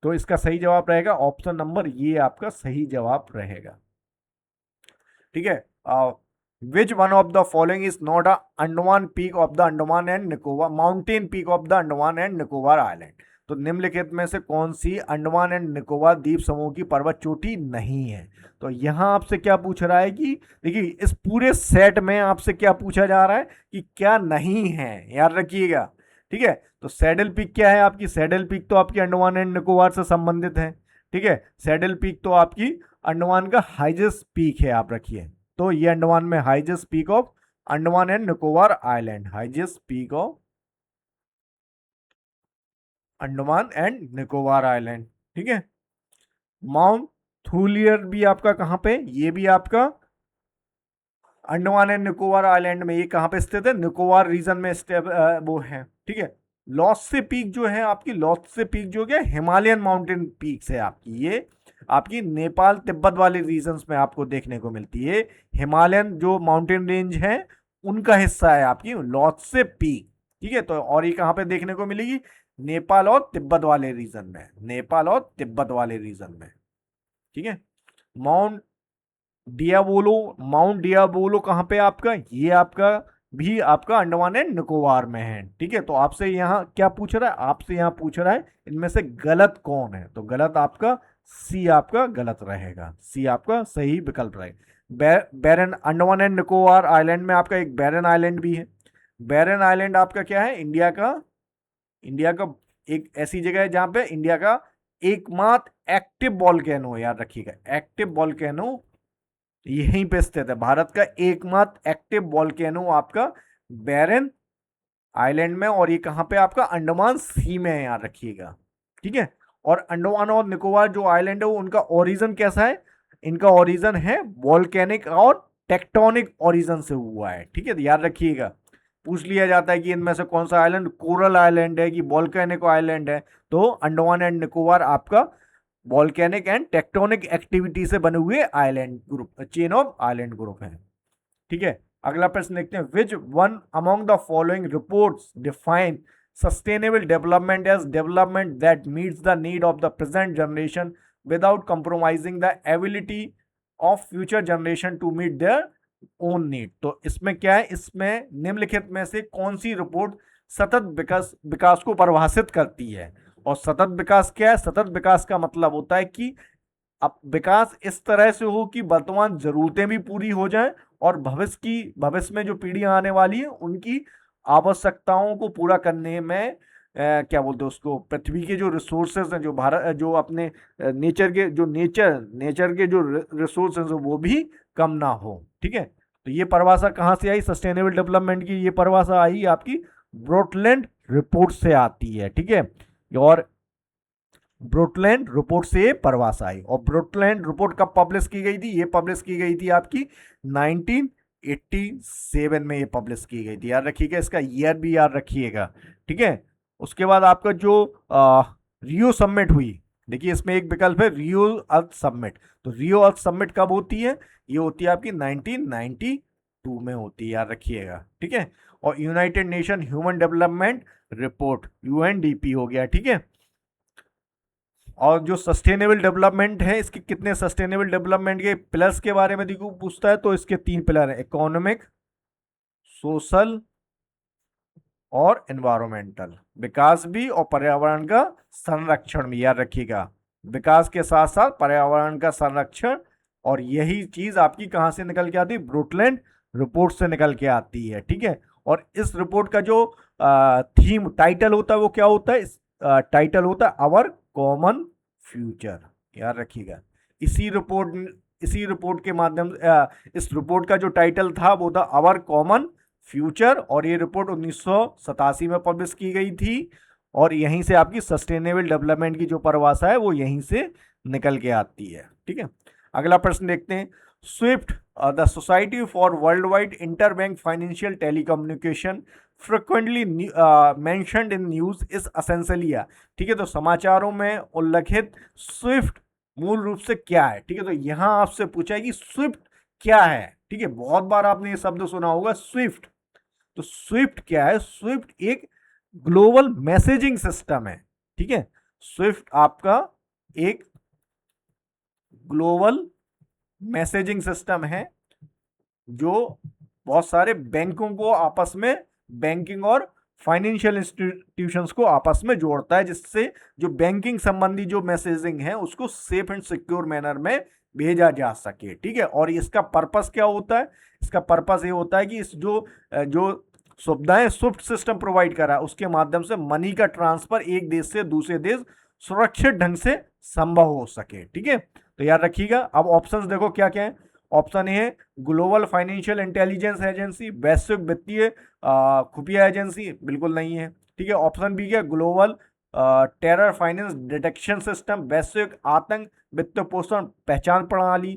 तो इसका सही जवाब रहेगा ऑप्शन नंबर, ये आपका सही जवाब रहेगा। ठीक है, विच one of the following is not a Andaman peak of the Andaman and Nicobar, mountain peak of the Andaman and Nicobar island. तो निम्नलिखित में से कौन सी अंडमान एंड निकोबार द्वीप समूह की पर्वत चोटी नहीं है। तो यहां आपसे क्या पूछ रहा है कि देखिए, इस पूरे सेट में आपसे क्या पूछा जा रहा है कि क्या नहीं है, याद रखिएगा। ठीक है, तो सैडल पीक क्या है आपकी, सैडल पीक तो आपकी अंडमान एंड निकोबार से संबंधित है। ठीक है, सैडल पीक तो आपकी अंडमान का हाईएस्ट पीक है, आप रखिए। तो ये अंडमान में highest peak of Andaman and Nicobar island, highest peak of Andaman and Nicobar island. ठीक है, माउंट थूलियर भी आपका कहां पे, ये भी आपका अंडमान एंड निकोबार आइलैंड में, ये कहां पे स्थित है, निकोबार रीजन में वो है। ठीक है, लॉत्से पीक जो है आपकी, लॉत्से पीक जो है हिमालयन माउंटेन पीक्स है आपकी, ये आपकी नेपाल तिब्बत वाले रीजन्स में आपको देखने को मिलती है। हिमालयन जो माउंटेन रेंज है उनका हिस्सा है आपकी लॉत्से पीक। ठीक है, तो और ये कहां पे देखने को मिलेगी, नेपाल और तिब्बत वाले रीजन में, नेपाल और तिब्बत वाले रीजन में। ठीक है, माउंट डियाबोलो, माउंट डियाबोलो कहाँ पे आपका, ये आपका भी आपका अंडमान एंड निकोबार में है। ठीक है, तो आपसे यहाँ क्या पूछ रहा है, आपसे यहाँ पूछ रहा है इनमें से गलत कौन है, तो गलत आपका सी आपका गलत रहेगा, सी आपका सही विकल्प रहेगा। बैरन, अंडमान एंड निकोबार आइलैंड में आपका एक बैरन आइलैंड भी है। बैरन आइलैंड आपका क्या है, इंडिया का एक ऐसी जगह है जहां पे इंडिया का एकमात्र एक्टिव वॉल्केनो है, याद रखिएगा, एक्टिव वॉल्केनो यहीं पे स्थित है। भारत का एकमात्र एक्टिव वॉल्केनो आपका बैरन आइलैंड में, और ये कहां पे आपका अंडमान सी में है, याद रखिएगा। ठीक है, और अंडमान और निकोबार जो आइलैंड है वो उनका ओरिजिन कैसा है, इनका ओरिजिन है वॉल्केनिक और टेक्टोनिक ओरिजिन से हुआ है। ठीक है, तो याद रखिएगा, पूछ लिया जाता है कि इनमें से कौन सा आइलैंड कोरल आइलैंड है कि वॉल्केनिक आइलैंड है, तो अंडमान एंड निकोबार आपका वॉल्केनिक एंड टेक्टोनिक एक्टिविटी से बने हुए island group, chain of island group है। ठीक है, अगला प्रश्न देखते हैं, which one among the following reports define sustainable development as development that meets the need of the present generation without compromising the ability of future generation to meet their own need. तो इसमें क्या है, इसमें निम्नलिखित में से कौन सी report सतत विकास को परिभाषित करती है। और सतत विकास क्या है, सतत विकास का मतलब होता है कि अब विकास इस तरह से हो कि वर्तमान जरूरतें भी पूरी हो जाएं और भविष्य में जो पीढ़ियां आने वाली है उनकी आवश्यकताओं को पूरा करने में क्या बोलते हैं उसको, पृथ्वी के जो रिसोर्सेज हैं, जो भारत जो अपने नेचर के जो रिसोर्सेज हैं वो भी कम ना हो। ठीक है, तो ये परिभाषा कहाँ से आई, सस्टेनेबल डेवलपमेंट की ये परिभाषा आई आपकी ब्रोटलैंड रिपोर्ट से आती है। ठीक है, और ब्रोटलैंड रिपोर्ट से परिभाषा आई, और ब्रोटलैंड रिपोर्ट कब पब्लिश की गई थी, ये पब्लिश की गई थी आपकी 1987 में ये पब्लिश की गई थी, याद रखिएगा, इसका ईयर भी याद रखिएगा। ठीक है, उसके बाद आपका जो रियो समिट हुई, देखिए इसमें एक विकल्प है रियो अर्थ समिट, तो रियो अर्थ समिट कब होती है, ये होती है आपकी 1992 में होती है, याद रखिएगा। ठीक है, और United nation human development report UNDP हो गया। ठीक है, और जो सस्टेनेबल डेवलपमेंट है, इसके कितने सस्टेनेबल डेवलपमेंट के पिलर्स के बारे में देखो पूछता है, तो इसके 3 पिलर है, इकोनॉमिक, सोशल और एनवायरमेंटल, विकास भी और पर्यावरण का संरक्षण भी, याद रखिएगा, विकास के साथ साथ पर्यावरण का संरक्षण। और यही चीज आपकी कहां से निकल के आती है, ब्रुकलैंड रिपोर्ट से निकल के आती है। ठीक है, और इस रिपोर्ट का जो थीम टाइटल होता है वो क्या होता है, टाइटल होता है आवर कॉमन फ्यूचर, याद रखिएगा। इसी रिपोर्ट के माध्यम इस रिपोर्ट का जो टाइटल था वो था आवर कॉमन फ्यूचर, और ये रिपोर्ट 1987 में पब्लिश की गई थी, और यहीं से आपकी सस्टेनेबल डेवलपमेंट की जो परिभाषा है वो यहीं से निकल के आती है। ठीक है, अगला प्रश्न देखते हैं, Swift the society for world wide inter bank financial telecommunication frequently mentioned in news is essentially. ठीक है, तो समाचारों में उल्लेखित स्विफ्ट मूल रूप से क्या है। ठीक है, तो यहां आपसे पूछा है कि स्विफ्ट क्या है। ठीक है, बहुत बार आपने ये शब्द सुना होगा स्विफ्ट, तो स्विफ्ट क्या है, स्विफ्ट एक ग्लोबल मैसेजिंग सिस्टम है। ठीक है, स्विफ्ट आपका एक ग्लोबल मैसेजिंग सिस्टम है जो बहुत सारे बैंकों को आपस में, बैंकिंग और फाइनेंशियल इंस्टीट्यूशंस को आपस में जोड़ता है, जिससे जो बैंकिंग संबंधी जो मैसेजिंग है उसको सेफ एंड सिक्योर मैनर में भेजा जा सके। ठीक है, और इसका पर्पस क्या होता है, इसका पर्पस ये होता है कि इस जो सुविधाएं स्विफ्ट सिस्टम प्रोवाइड कर रहा है उसके माध्यम से मनी का ट्रांसफर एक देश से दूसरे देश सुरक्षित ढंग से संभव हो सके। ठीक है, तो याद रखिएगा। अब ऑप्शंस देखो क्या क्या है, ऑप्शन ए है ग्लोबल फाइनेंशियल इंटेलिजेंस एजेंसी, वैश्विक वित्तीय खुफिया एजेंसी, बिल्कुल नहीं है। ठीक है, ऑप्शन बी क्या, global terror finance detection system, वैश्विक आतंक वित्त पोषण पहचान प्रणाली।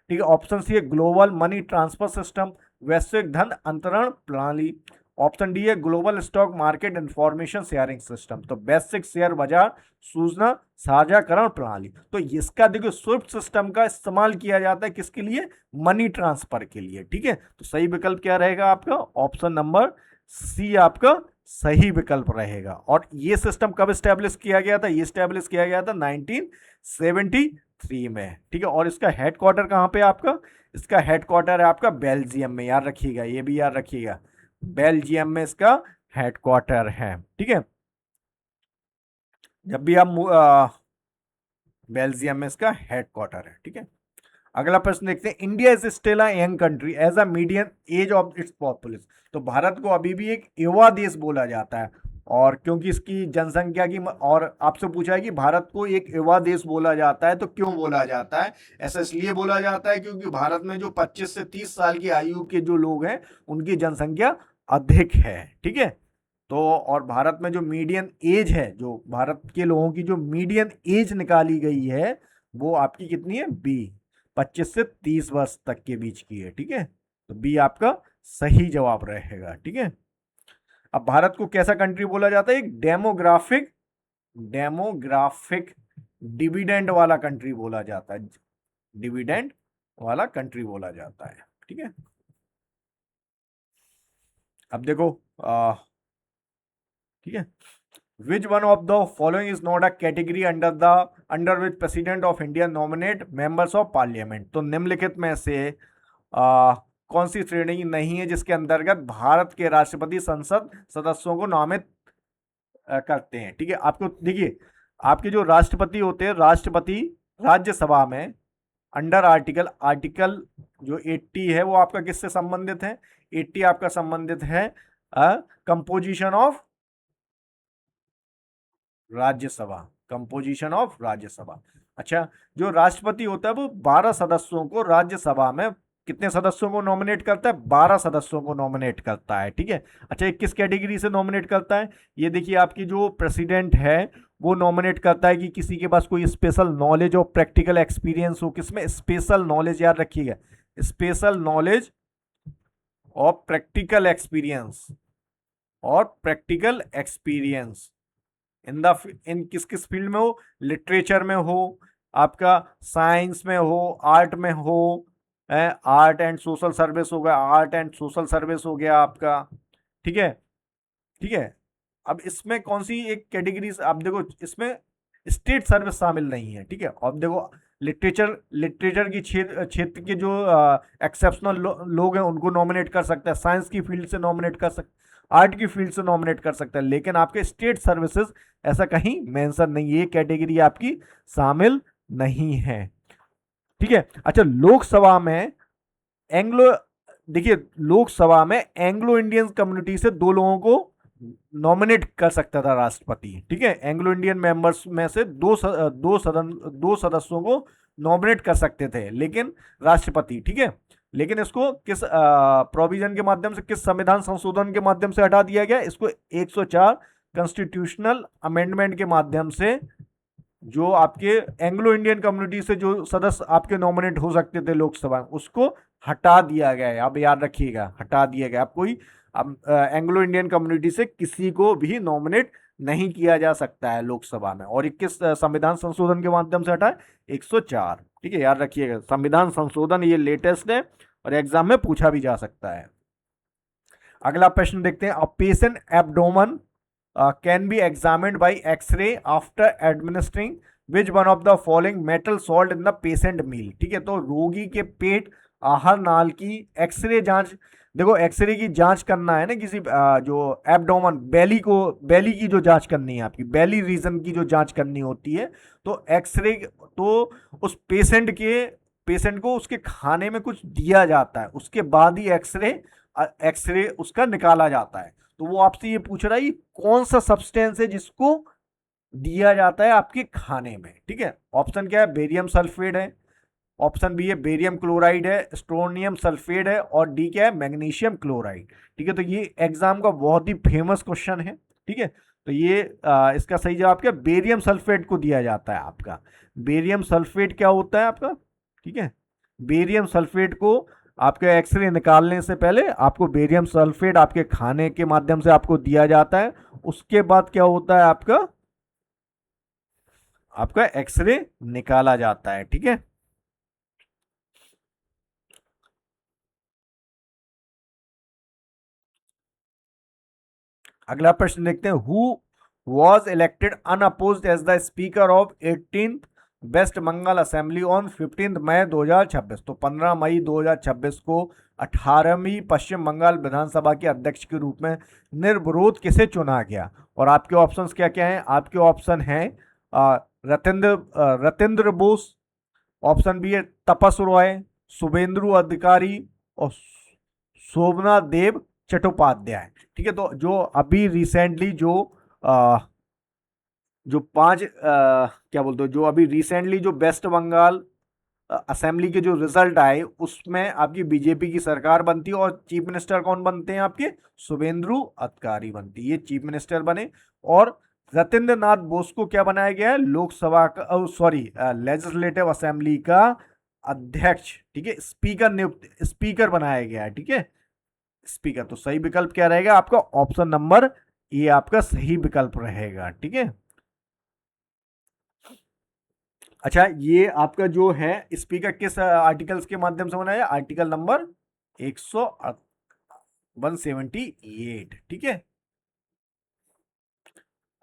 ठीक है, ऑप्शन सी है ग्लोबल मनी ट्रांसफर सिस्टम, वैश्विक धन अंतरण प्रणाली। ऑप्शन डी है global stock market information sharing system, तो वैश्विक शेयर बाजार सूचना साझाकरण प्रणाली। तो इसका देखो स्विफ्ट सिस्टम का इस्तेमाल किया जाता है किसके लिए, मनी ट्रांसफर के लिए। ठीक है, तो सही विकल्प क्या रहेगा आपका, ऑप्शन नंबर सी आपका सही विकल्प रहेगा। और ये सिस्टम कब स्टैब्लिश किया गया था, ये स्टैब्लिश किया गया था 1973 3 में, ठीक है। और इसका हेडक्वार्टर कहाँ पे है आपका? इसका हेडक्वार्टर है आपका बेल्जियम में, याद रखिएगा, ये भी याद रखिएगा, बेल्जियम में इसका हेडक्वार्टर है, ठीक है। जब भी आप बेल्जियम में इसका हेडक्वार्टर है, ठीक है। अगला प्रश्न देखते हैं, India is still a young country as a medium age of its population. तो भारत को अभी भी एक युवा देश बोला जाता है, और क्योंकि इसकी जनसंख्या की और आपसे पूछा है कि भारत को एक युवा देश बोला जाता है, तो क्यों बोला जाता है? ऐसा इसलिए बोला जाता है क्योंकि भारत में जो 25 से 30 साल की आयु के जो लोग हैं उनकी जनसंख्या अधिक है, ठीक है। तो और भारत में जो मीडियन एज है, जो भारत के लोगों की जो मीडियन एज निकाली गई है वो आपकी कितनी है? 25 से 30 वर्ष तक के बीच की है, ठीक है। तो बी आपका सही जवाब रहेगा, ठीक है। अब भारत को कैसा कंट्री बोला जाता है? एक डेमोग्राफिक डेमोग्राफिक डिविडेंड वाला कंट्री बोला जाता है, डिविडेंड वाला कंट्री बोला जाता है, ठीक है। अब देखो ठीक है, विच one of the following is not a category under which president of India nominate members of parliament. तो निम्नलिखित में से कौन सी श्रेणी नहीं है जिसके अंतर्गत भारत के राष्ट्रपति संसद सदस्यों को नामित करते हैं, ठीक है। आपको देखिए, आपके जो राष्ट्रपति होते हैं, राष्ट्रपति राज्यसभा में अंडर आर्टिकल जो 80 है वो आपका किससे संबंधित है? 80 आपका संबंधित है composition of Rajya Sabha, composition of Rajya Sabha. अच्छा, जो राष्ट्रपति होता है वो 12 सदस्यों को राज्यसभा में कितने सदस्यों को नॉमिनेट करता है? 12 सदस्यों को नॉमिनेट करता है, ठीक है। अच्छा, ये किस कैटेगरी से नॉमिनेट करता है? ये देखिए, आपकी जो प्रेसिडेंट है वो नॉमिनेट करता है कि किसी के पास कोई स्पेशल नॉलेज और प्रैक्टिकल एक्सपीरियंस हो। किसमें? स्पेशल नॉलेज, याद रखिएगा, स्पेशल नॉलेज और प्रैक्टिकल एक्सपीरियंस इन किस किस फील्ड में हो? लिटरेचर में हो, आपका साइंस में हो, आर्ट में हो, आर्ट एंड सोशल सर्विस हो गया, आर्ट एंड सोशल सर्विस हो गया आपका, ठीक है, ठीक है। अब इसमें कौन सी एक कैटेगरी? आप देखो, इसमें स्टेट सर्विस शामिल नहीं है, ठीक है। अब देखो, लिटरेचर की क्षेत्र के जो एक्सेप्शनल लोग हैं उनको नॉमिनेट कर सकता है, साइंस की फील्ड से नॉमिनेट कर सकता है, आर्ट की फील्ड से नॉमिनेट कर सकता है, लेकिन आपके स्टेट सर्विसेज ऐसा कहीं मेंशन नहीं, ये कैटेगरी आपकी शामिल नहीं है, ठीक है। अच्छा, लोकसभा में एंग्लो देखिए, लोकसभा में एंग्लो इंडियन कम्युनिटी से 2 लोगों को नॉमिनेट कर सकता था राष्ट्रपति, ठीक है। एंग्लो इंडियन मेंबर्स में से दो सदस्यों को नॉमिनेट कर सकते थे, लेकिन राष्ट्रपति, ठीक है। लेकिन इसको किस प्रोविजन के माध्यम से, किस संविधान संशोधन के माध्यम से हटा दिया गया? इसको 104 कॉन्स्टिट्यूशनल अमेंडमेंट के माध्यम से जो आपके एंग्लो इंडियन कम्युनिटी से जो सदस्य आपके नॉमिनेट हो सकते थे लोकसभा में, उसको हटा दिया गया है। अब याद रखिएगा, हटा दिया गया। अब कोई एंग्लो इंडियन कम्युनिटी से किसी को भी नॉमिनेट नहीं किया जा सकता है लोकसभा में। और 21 संविधान संशोधन के माध्यम से हटा है 104, ठीक है, याद रखिएगा। संविधान संशोधन ये लेटेस्ट है और एग्जाम में पूछा भी जा सकता है। अगला प्रश्न देखते हैं, a patient abdomen can be examined by X ray after administering which one of the following metal salt in the patient meal, ठीक है। तो रोगी के पेट आहार नाल की एक्सरे जांच, देखो एक्सरे की जांच करना है ना, किसी जो एब्डोमन, बेली की जो जांच करनी है, आपकी बेली रीजन की जो जांच करनी होती है, तो एक्सरे, तो उस पेशेंट को उसके खाने में कुछ दिया जाता है, उसके बाद ही एक्सरे उसका निकाला जाता है। तो वो आपसे ये पूछ रहा है कौन सा सब्सटेंस है जिसको दिया जाता है आपके खाने में, ठीक है। ऑप्शन क्या है? बेरियम सल्फेट है, ऑप्शन बी है बेरियम क्लोराइड है, स्ट्रोनियम सल्फेट है, और डी क्या है? मैग्नीशियम क्लोराइड, ठीक है। तो ये एग्जाम का बहुत ही फेमस क्वेश्चन है, ठीक है। तो ये इसका सही जवाब क्या? बेरियम सल्फेट को दिया जाता है आपका। बेरियम सल्फेट क्या होता है आपका, ठीक है। बेरियम सल्फेट को आपके एक्सरे निकालने से पहले आपको बेरियम सल्फेट आपके खाने के माध्यम से आपको दिया जाता है। उसके बाद क्या होता है? आपका एक्सरे निकाला जाता है, ठीक है। अगला प्रश्न देखते हैं, who was elected unopposed as the speaker of 18th West Bengal assembly on 15 May 2026। तो 15 मई 2026 को 18वीं पश्चिम बंगाल विधानसभा के अध्यक्ष के रूप में निर्विरोध किसे चुना गया? और आपके ऑप्शंस क्या क्या हैं? आपके ऑप्शन हैं रतेंद्र बोस, ऑप्शन बी है तपस रॉय, शुभेंदु अधिकारी और शोभना देव चट्टोपाध्याय। ठीक है, तो जो अभी रिसेंटली जो क्या बोलते हो, जो अभी रिसेंटली जो वेस्ट बंगाल असेंबली के जो रिजल्ट आए उसमें आपकी बीजेपी की सरकार बनती है और चीफ मिनिस्टर कौन बनते हैं? आपके शुभेंदु अधिकारी बनती है, ये चीफ मिनिस्टर बने। और रतेंद्र नाथ बोस को क्या बनाया गया है? लोकसभा का लेजिस्लेटिव असेंबली का अध्यक्ष, ठीक है, स्पीकर बनाया गया है। ठीक है, स्पीकर। तो सही विकल्प क्या रहेगा आपका? ऑप्शन नंबर ए आपका सही विकल्प रहेगा। ठीक है, अच्छा, ये आपका जो है स्पीकर किस आर्टिकल्स के माध्यम से बनाया? Article number 178। ठीक है,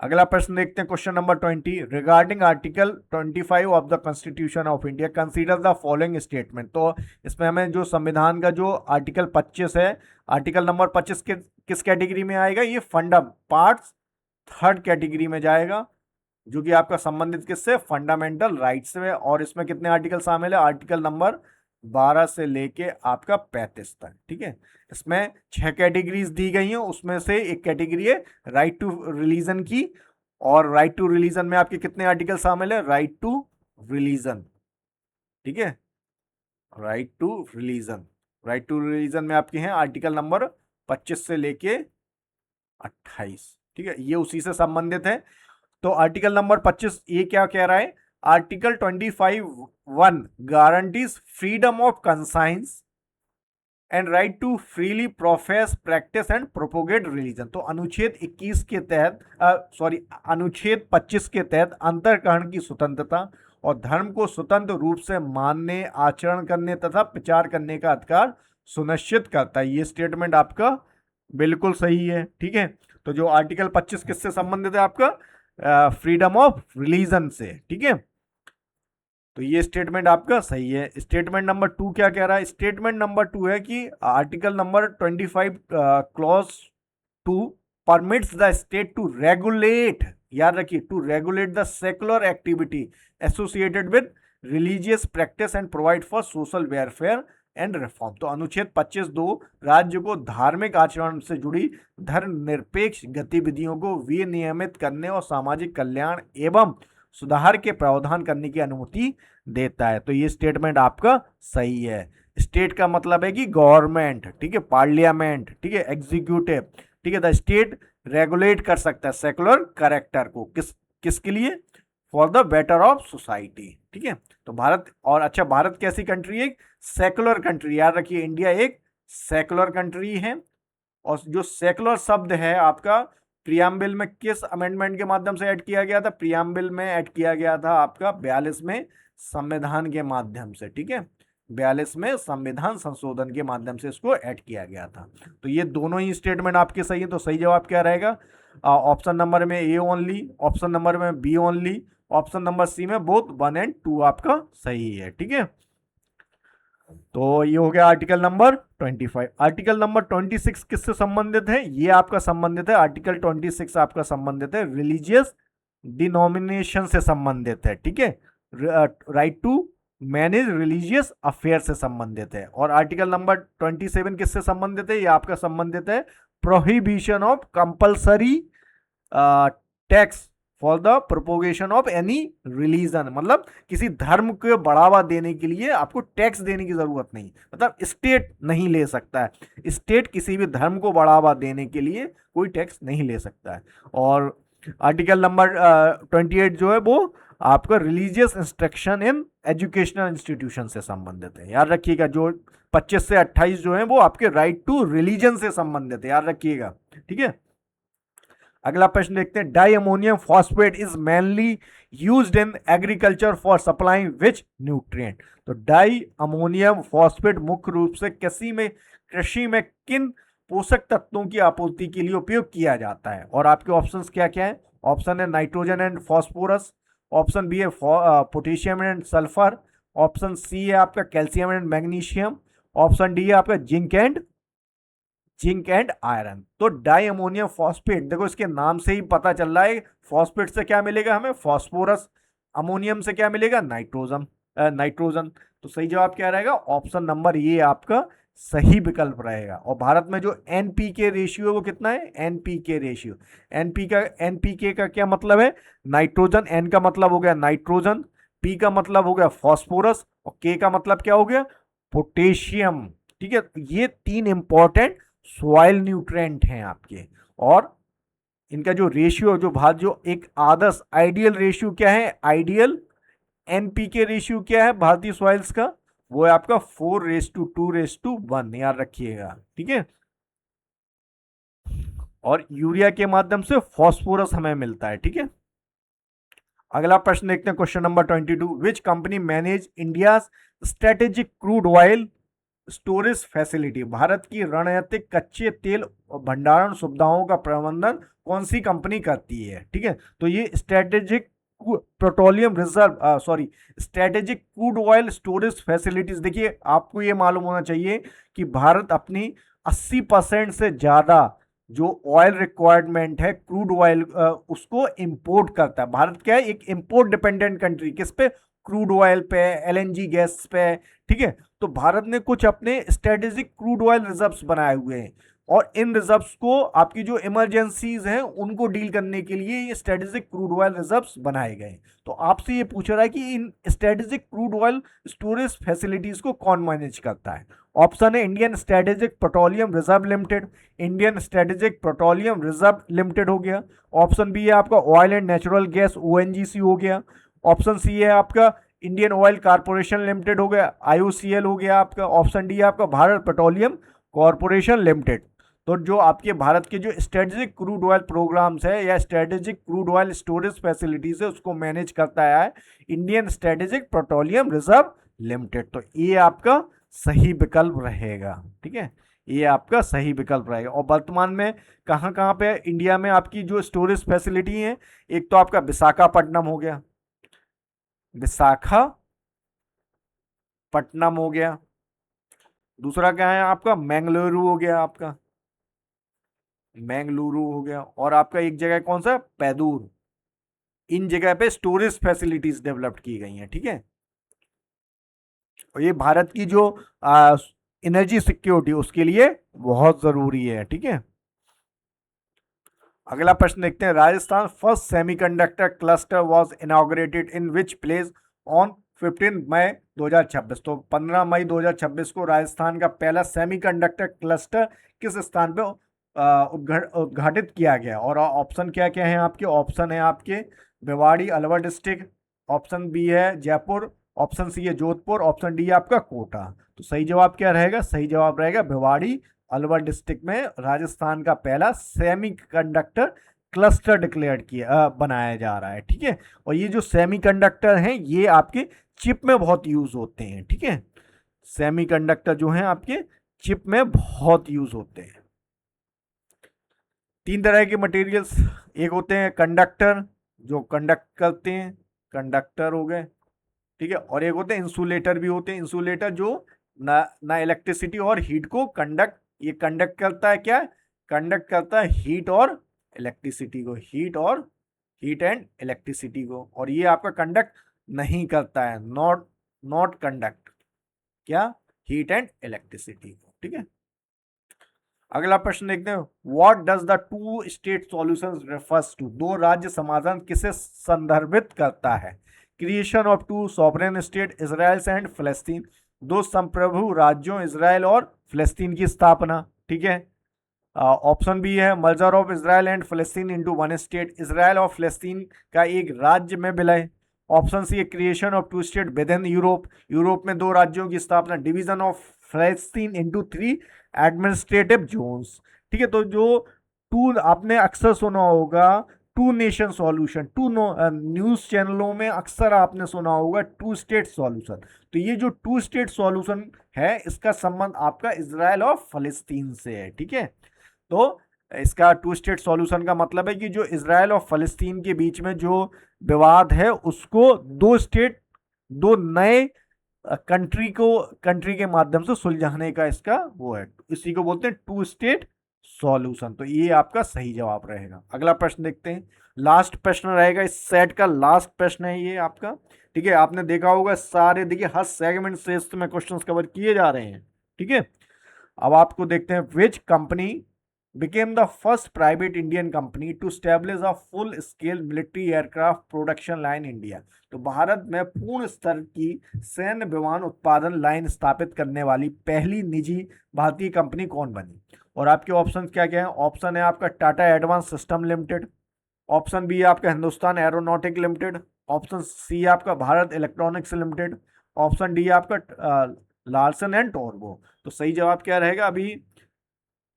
अगला प्रश्न देखते हैं, question number 20। Regarding article 25 of the constitution of India consider the following statement. तो इसमें हमें जो संविधान का जो आर्टिकल 25 है, आर्टिकल नंबर 25 किस कैटेगरी में आएगा? ये पार्ट्स थर्ड कैटेगरी में जाएगा, जो कि आपका संबंधित किससे? फंडामेंटल राइट्स में। और इसमें कितने आर्टिकल शामिल है? आर्टिकल नंबर 12 से लेके आपका 35 तक। ठीक है, इसमें 6 कैटेगरीज दी गई हैं, उसमें से एक कैटेगरी है राइट टू रिलीजन की। और राइट टू रिलीजन में आपके कितने आर्टिकल शामिल है? Right to religion. ठीक है, राइट टू रिलीजन में आपके हैं आर्टिकल नंबर 25 से लेके 28। ठीक है, ये उसी से संबंधित है। तो आर्टिकल नंबर 25 ये क्या कह रहा है? Article 25(1) guarantees freedom of conscience and right to freely profess, practice and propagate religion. तो अनुच्छेद 21 के तहत अनुच्छेद 25 के तहत अंतःकरण की स्वतंत्रता और धर्म को स्वतंत्र रूप से मानने, आचरण करने तथा प्रचार करने का अधिकार सुनिश्चित करता है। ये स्टेटमेंट आपका बिल्कुल सही है। ठीक है, तो जो आर्टिकल 25 किससे संबंधित है? आपका फ्रीडम ऑफ रिलीजन से। ठीक है, तो ये स्टेटमेंट आपका सही है। स्टेटमेंट नंबर 2 क्या कह रहा है? स्टेटमेंट नंबर 2 है कि article number 25 clause 2 permits the state to regulate, याद रखिए, to regulate the secular activity associated with religious practice and provide for social welfare and reform. तो अनुच्छेद 25(2) राज्य को धार्मिक आचरण से जुड़ी धर्मनिरपेक्ष गतिविधियों को विनियमित करने और सामाजिक कल्याण एवं सुधार के प्रावधान करने की अनुमति देता है। तो ये स्टेटमेंट आपका सही है। स्टेट का मतलब है कि गवर्नमेंट, ठीक है, पार्लियामेंट, ठीक है, एग्जीक्यूटिव। ठीक है, द स्टेट रेगुलेट कर सकता है सेकुलर कैरेक्टर को, किसके लिए? For the better of society. ठीक है, तो भारत, और अच्छा, भारत कैसी कंट्री है? Secular country. याद रखिए, इंडिया एक सेकुलर कंट्री है। और जो सेकुलर शब्द है आपका प्रियम्बल में किस अमेंडमेंट के माध्यम से ऐड किया गया था? प्रियम्बल में ऐड किया गया था आपका 42वें संविधान के माध्यम से। ठीक है, 42वें संविधान संशोधन के माध्यम से इसको ऐड किया गया था। तो ये दोनों ही स्टेटमेंट आपके सही है। तो सही जवाब क्या रहेगा? ऑप्शन नंबर में ए ओनली, ऑप्शन नंबर में B only, option number C में बोथ 1 और 2 आपका सही है। ठीक है, तो ये हो गया आर्टिकल नंबर 25। आर्टिकल नंबर 26 किससे संबंधित है? ये आपका संबंधित है, आर्टिकल 26 आपका संबंधित है रिलीजियस डिनोमिनेशन से संबंधित है। ठीक है, right to manage religious affair से संबंधित है। और आर्टिकल नंबर 27 किससे संबंधित है? ये आपका संबंधित है prohibition of compulsory tax for the propagation of any religion. मतलब किसी धर्म को बढ़ावा देने के लिए आपको टैक्स देने की जरूरत नहीं, मतलब स्टेट नहीं ले सकता है। स्टेट किसी भी धर्म को बढ़ावा देने के लिए कोई टैक्स नहीं ले सकता है। और आर्टिकल नंबर 28 जो है वो आपका religious instruction in educational institution से संबंधित है। याद रखिएगा, जो 25 से 28 जो है वो आपके राइट टू रिलीजन से संबंधित है, याद रखिएगा। ठीक है, अगला प्रश्न देखते हैं। Di ammonium phosphate is mainly used in agriculture for supplying which nutrient. तो डाई अमोनियम फॉस्फेट मुख्य रूप से कृषि में किन पोषक तत्वों की आपूर्ति के लिए उपयोग किया जाता है? और आपके ऑप्शंस क्या क्या है? ऑप्शन है nitrogen and phosphorus, option B है potassium and sulphur, option C है आपका calcium and magnesium, option D है आपका जिंक एंड आयरन। तो डाई अमोनियम फॉस्फेट, देखो इसके नाम से ही पता चल रहा है फॉस्फेट से क्या मिलेगा हमें, फॉस्फोरस, अमोनियम से क्या मिलेगा, नाइट्रोजन। नाइट्रोजन। तो सही जवाब क्या रहेगा, ऑप्शन नंबर ये आपका सही विकल्प रहेगा। और भारत में जो एनपीके रेशियो है वो कितना है, एनपीके रेशियो, एनपीके का क्या मतलब है, नाइट्रोजन, एन का मतलब हो गया नाइट्रोजन, पी का मतलब हो गया फॉस्फोरस, और के का मतलब क्या हो गया, पोटेशियम। ठीक है, ये तीन इंपॉर्टेंट सॉइल न्यूट्रिएंट हैं आपके। और इनका जो रेशियो, जो एक आदर्श आइडियल रेशियो क्या है, आइडियल एनपीके रेशियो क्या है भारतीय सॉइल्स का, वो है आपका 4:2:1, याद रखिएगा। ठीक है, और यूरिया के माध्यम से फॉस्फोरस हमें मिलता है। ठीक है, अगला प्रश्न देखते हैं, question number 22, which company manage India strategic crude oil storage facility, Bharat की रणनीतिक कच्चे तेल भंडारण सुविधाओं का प्रबंधन कौन सी कंपनी करती है। ठीक है, तो ये strategic petroleum reserve strategic crude oil storage facilities. देखिए आपको ये मालूम होना चाहिए कि भारत अपनी 80% से ज्यादा जो ऑयल रिक्वायरमेंट है क्रूड ऑयल उसको इंपोर्ट करता है। भारत क्या है, एक इंपोर्ट डिपेंडेंट कंट्री, किस पे, क्रूड ऑयल पे, एलएनजी गैस पे। ठीक है, तो भारत ने कुछ अपने स्ट्रेटेजिक क्रूड ऑयल रिजर्व्स बनाए हुए हैं, और इन रिजर्व्स को आपकी जो इमरजेंसीज हैं उनको डील करने के लिए ये स्ट्रेटेजिक क्रूड ऑयल रिजर्व्स बनाए गए। तो आपसे ये पूछ रहा है कि इन strategic crude oil storage facilities को कौन मैनेज करता है। ऑप्शन है Indian strategic petroleum reserve limited, Indian strategic petroleum reserve limited हो गया। ऑप्शन बी है आपका oil and natural gas ONGC हो गया। ऑप्शन सी है आपका इंडियन ऑयल कारपोरेशन लिमिटेड हो गया, आईओसीएल हो गया आपका। ऑप्शन डी है आपका भारत पेट्रोलियम कॉरपोरेशन लिमिटेड। तो जो आपके भारत के जो स्ट्रेटेजिक क्रूड ऑयल प्रोग्राम्स है या strategic crude oil storage facilities है उसको मैनेज करता है Indian strategic petroleum reserve limited. तो ये आपका सही विकल्प रहेगा। ठीक है, ये आपका सही विकल्प रहेगा। और वर्तमान में कहाँ कहाँ पे इंडिया में आपकी जो स्टोरेज फैसिलिटी है, एक तो आपका विशाखापट्टनम हो गया, विशाखापट्टनम हो गया, दूसरा क्या है आपका मैंगलुरु हो गया, आपका मैंगलुरु हो गया, और आपका एक जगह कौन सा, पैदूर। इन जगह पे स्टोरेज फैसिलिटीज डेवलप की गई हैं। ठीक है, और ये भारत की जो एनर्जी सिक्योरिटी उसके लिए बहुत जरूरी है। ठीक है, अगला प्रश्न देखते हैं, Rajasthan first semiconductor cluster was inaugurated in which place on 15 May 2026। तो 15 मई 2026 को राजस्थान का पहला सेमीकंडक्टर क्लस्टर किस स्थान पे उद्घाटित किया गया। और ऑप्शन क्या क्या है आपके, ऑप्शन है आपके Bhiwadi Alwar district, option B है जयपुर, ऑप्शन सी है जोधपुर, ऑप्शन डी है आपका कोटा। तो सही जवाब क्या रहेगा, सही जवाब रहेगा भिवाड़ी अलवर डिस्ट्रिक्ट में राजस्थान का पहला सेमीकंडक्टर क्लस्टर डिक्लेयर किया बनाया जा रहा है। ठीक है, और ये जो सेमीकंडक्टर हैं ये आपके चिप में बहुत यूज होते हैं। ठीक है, सेमीकंडक्टर जो हैं आपके चिप में बहुत यूज होते हैं। तीन तरह के मटेरियल्स, एक होते हैं कंडक्टर जो कंडक्ट करते हैं, कंडक्टर हो गए। ठीक है, और एक होते हैं इंसुलेटर भी होते हैं, इंसुलेटर जो ना इलेक्ट्रिसिटी और हीट को कंडक्ट, ये कंडक्ट करता है क्या, कंडक्ट करता है हीट और इलेक्ट्रिसिटी को, हीट एंड इलेक्ट्रिसिटी को। और ये आपका कंडक्ट नहीं करता है, नॉट कंडक्ट क्या, हीट एंड इलेक्ट्रिसिटी को। ठीक है, अगला प्रश्न देखते हैं, what does the two state solution refers to, दो राज्य समाधान किसे संदर्भित करता है। Creation of two sovereign state Israel and Palestine, दो संप्रभु राज्यों इजराइल और फिलिस्तीन की स्थापना। ठीक है, ऑप्शन बी है मर्जर ऑफ इजराइल एंड फिलिस्तीन इनटू वन स्टेट, इजराइल और फिलिस्तीन का एक राज्य में विलय। ऑप्शन सी है creation of two state within Europe, Europe में दो राज्यों की स्थापना, division of Palestine into 3 administrative zones. ठीक है, तो जो टू आपने अक्सर सुना होगा टू नेशन सॉल्यूशन, न्यूज चैनलों में अक्सर आपने सुना होगा टू स्टेट सॉल्यूशन। तो ये जो टू स्टेट सॉल्यूशन है इसका संबंध आपका इजराइल और फलस्तीन से है। ठीक है, तो इसका टू स्टेट सॉल्यूशन का मतलब है कि जो इजराइल और फलस्तीन के बीच में जो विवाद है उसको दो स्टेट, दो नए कंट्री के माध्यम से सुलझाने का इसका वो है, इसी को बोलते हैं टू स्टेट सॉल्यूशन। तो ये आपका सही जवाब रहेगा। अगला प्रश्न देखते हैं, लास्ट प्रश्न रहेगा इस सेट का, लास्ट प्रश्न है ये आपका। ठीक है, आपने देखा होगा सारे, देखिए हर सेगमेंट से इसमें क्वेश्चंस कवर किए जा रहे हैं। ठीक है, अब आपको देखते हैं, which company became the first private Indian company to establish a full scale military aircraft production line in India। तो भारत में पूर्ण स्तर की सैन्य विमान उत्पादन लाइन स्थापित करने वाली पहली निजी भारतीय कंपनी कौन बनी? और आपके ऑप्शन क्या क्या है? ऑप्शन है आपका Tata advance system limited, option B है आपका Hindustan aeronautic limited, option C आपका Bharat electronics limited, option D आपका लार्सन एंड टोरबो। तो सही जवाब क्या रहेगा अभी?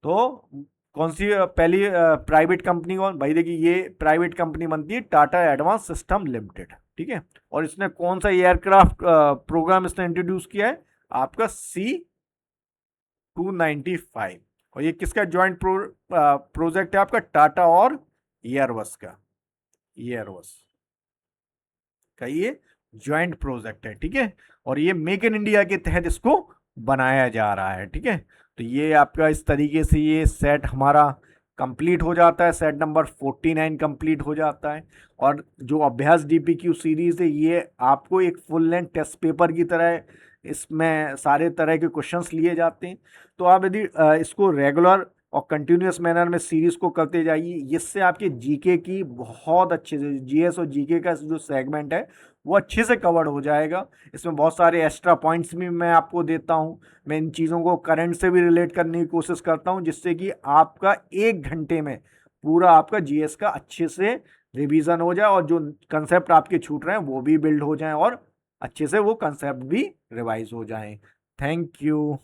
तो कौन सी पहली प्राइवेट कंपनी कौन भाई? देखिए ये प्राइवेट कंपनी बनती है टाटा एडवांस सिस्टम लिमिटेड। ठीक है, और इसने कौन सा एयरक्राफ्ट प्रोग्राम इसने इंट्रोड्यूस किया है? आपका C-295। और ये किसका ज्वाइंट प्रोजेक्ट है? आपका टाटा और एयरबस का, एयरबस का ये ज्वाइंट प्रोजेक्ट है। ठीक है, और ये मेक इन इंडिया के तहत इसको बनाया जा रहा है। ठीक है, तो ये आपका इस तरीके से ये सेट हमारा कंप्लीट हो जाता है, सेट नंबर 49 कंप्लीट हो जाता है। और जो अभ्यास डीपीक्यू सीरीज है ये आपको एक फुल लेंथ टेस्ट पेपर की तरह, इसमें सारे तरह के क्वेश्चंस लिए जाते हैं। तो आप यदि इसको रेगुलर और कंटिन्यूस मैनर में सीरीज को करते जाइए, इससे आपके जीके की बहुत अच्छे से, जीएस और जीके का जो सेगमेंट है वो अच्छे से कवर हो जाएगा। इसमें बहुत सारे एक्स्ट्रा पॉइंट्स भी मैं आपको देता हूँ, मैं इन चीज़ों को करंट से भी रिलेट करने की कोशिश करता हूँ, जिससे कि आपका 1 घंटे में पूरा आपका जीएस का अच्छे से रिवीजन हो जाए और जो कंसेप्ट आपके छूट रहे हैं वो भी बिल्ड हो जाएं और अच्छे से वो कंसेप्ट भी रिवाइज हो जाएं। Thank you.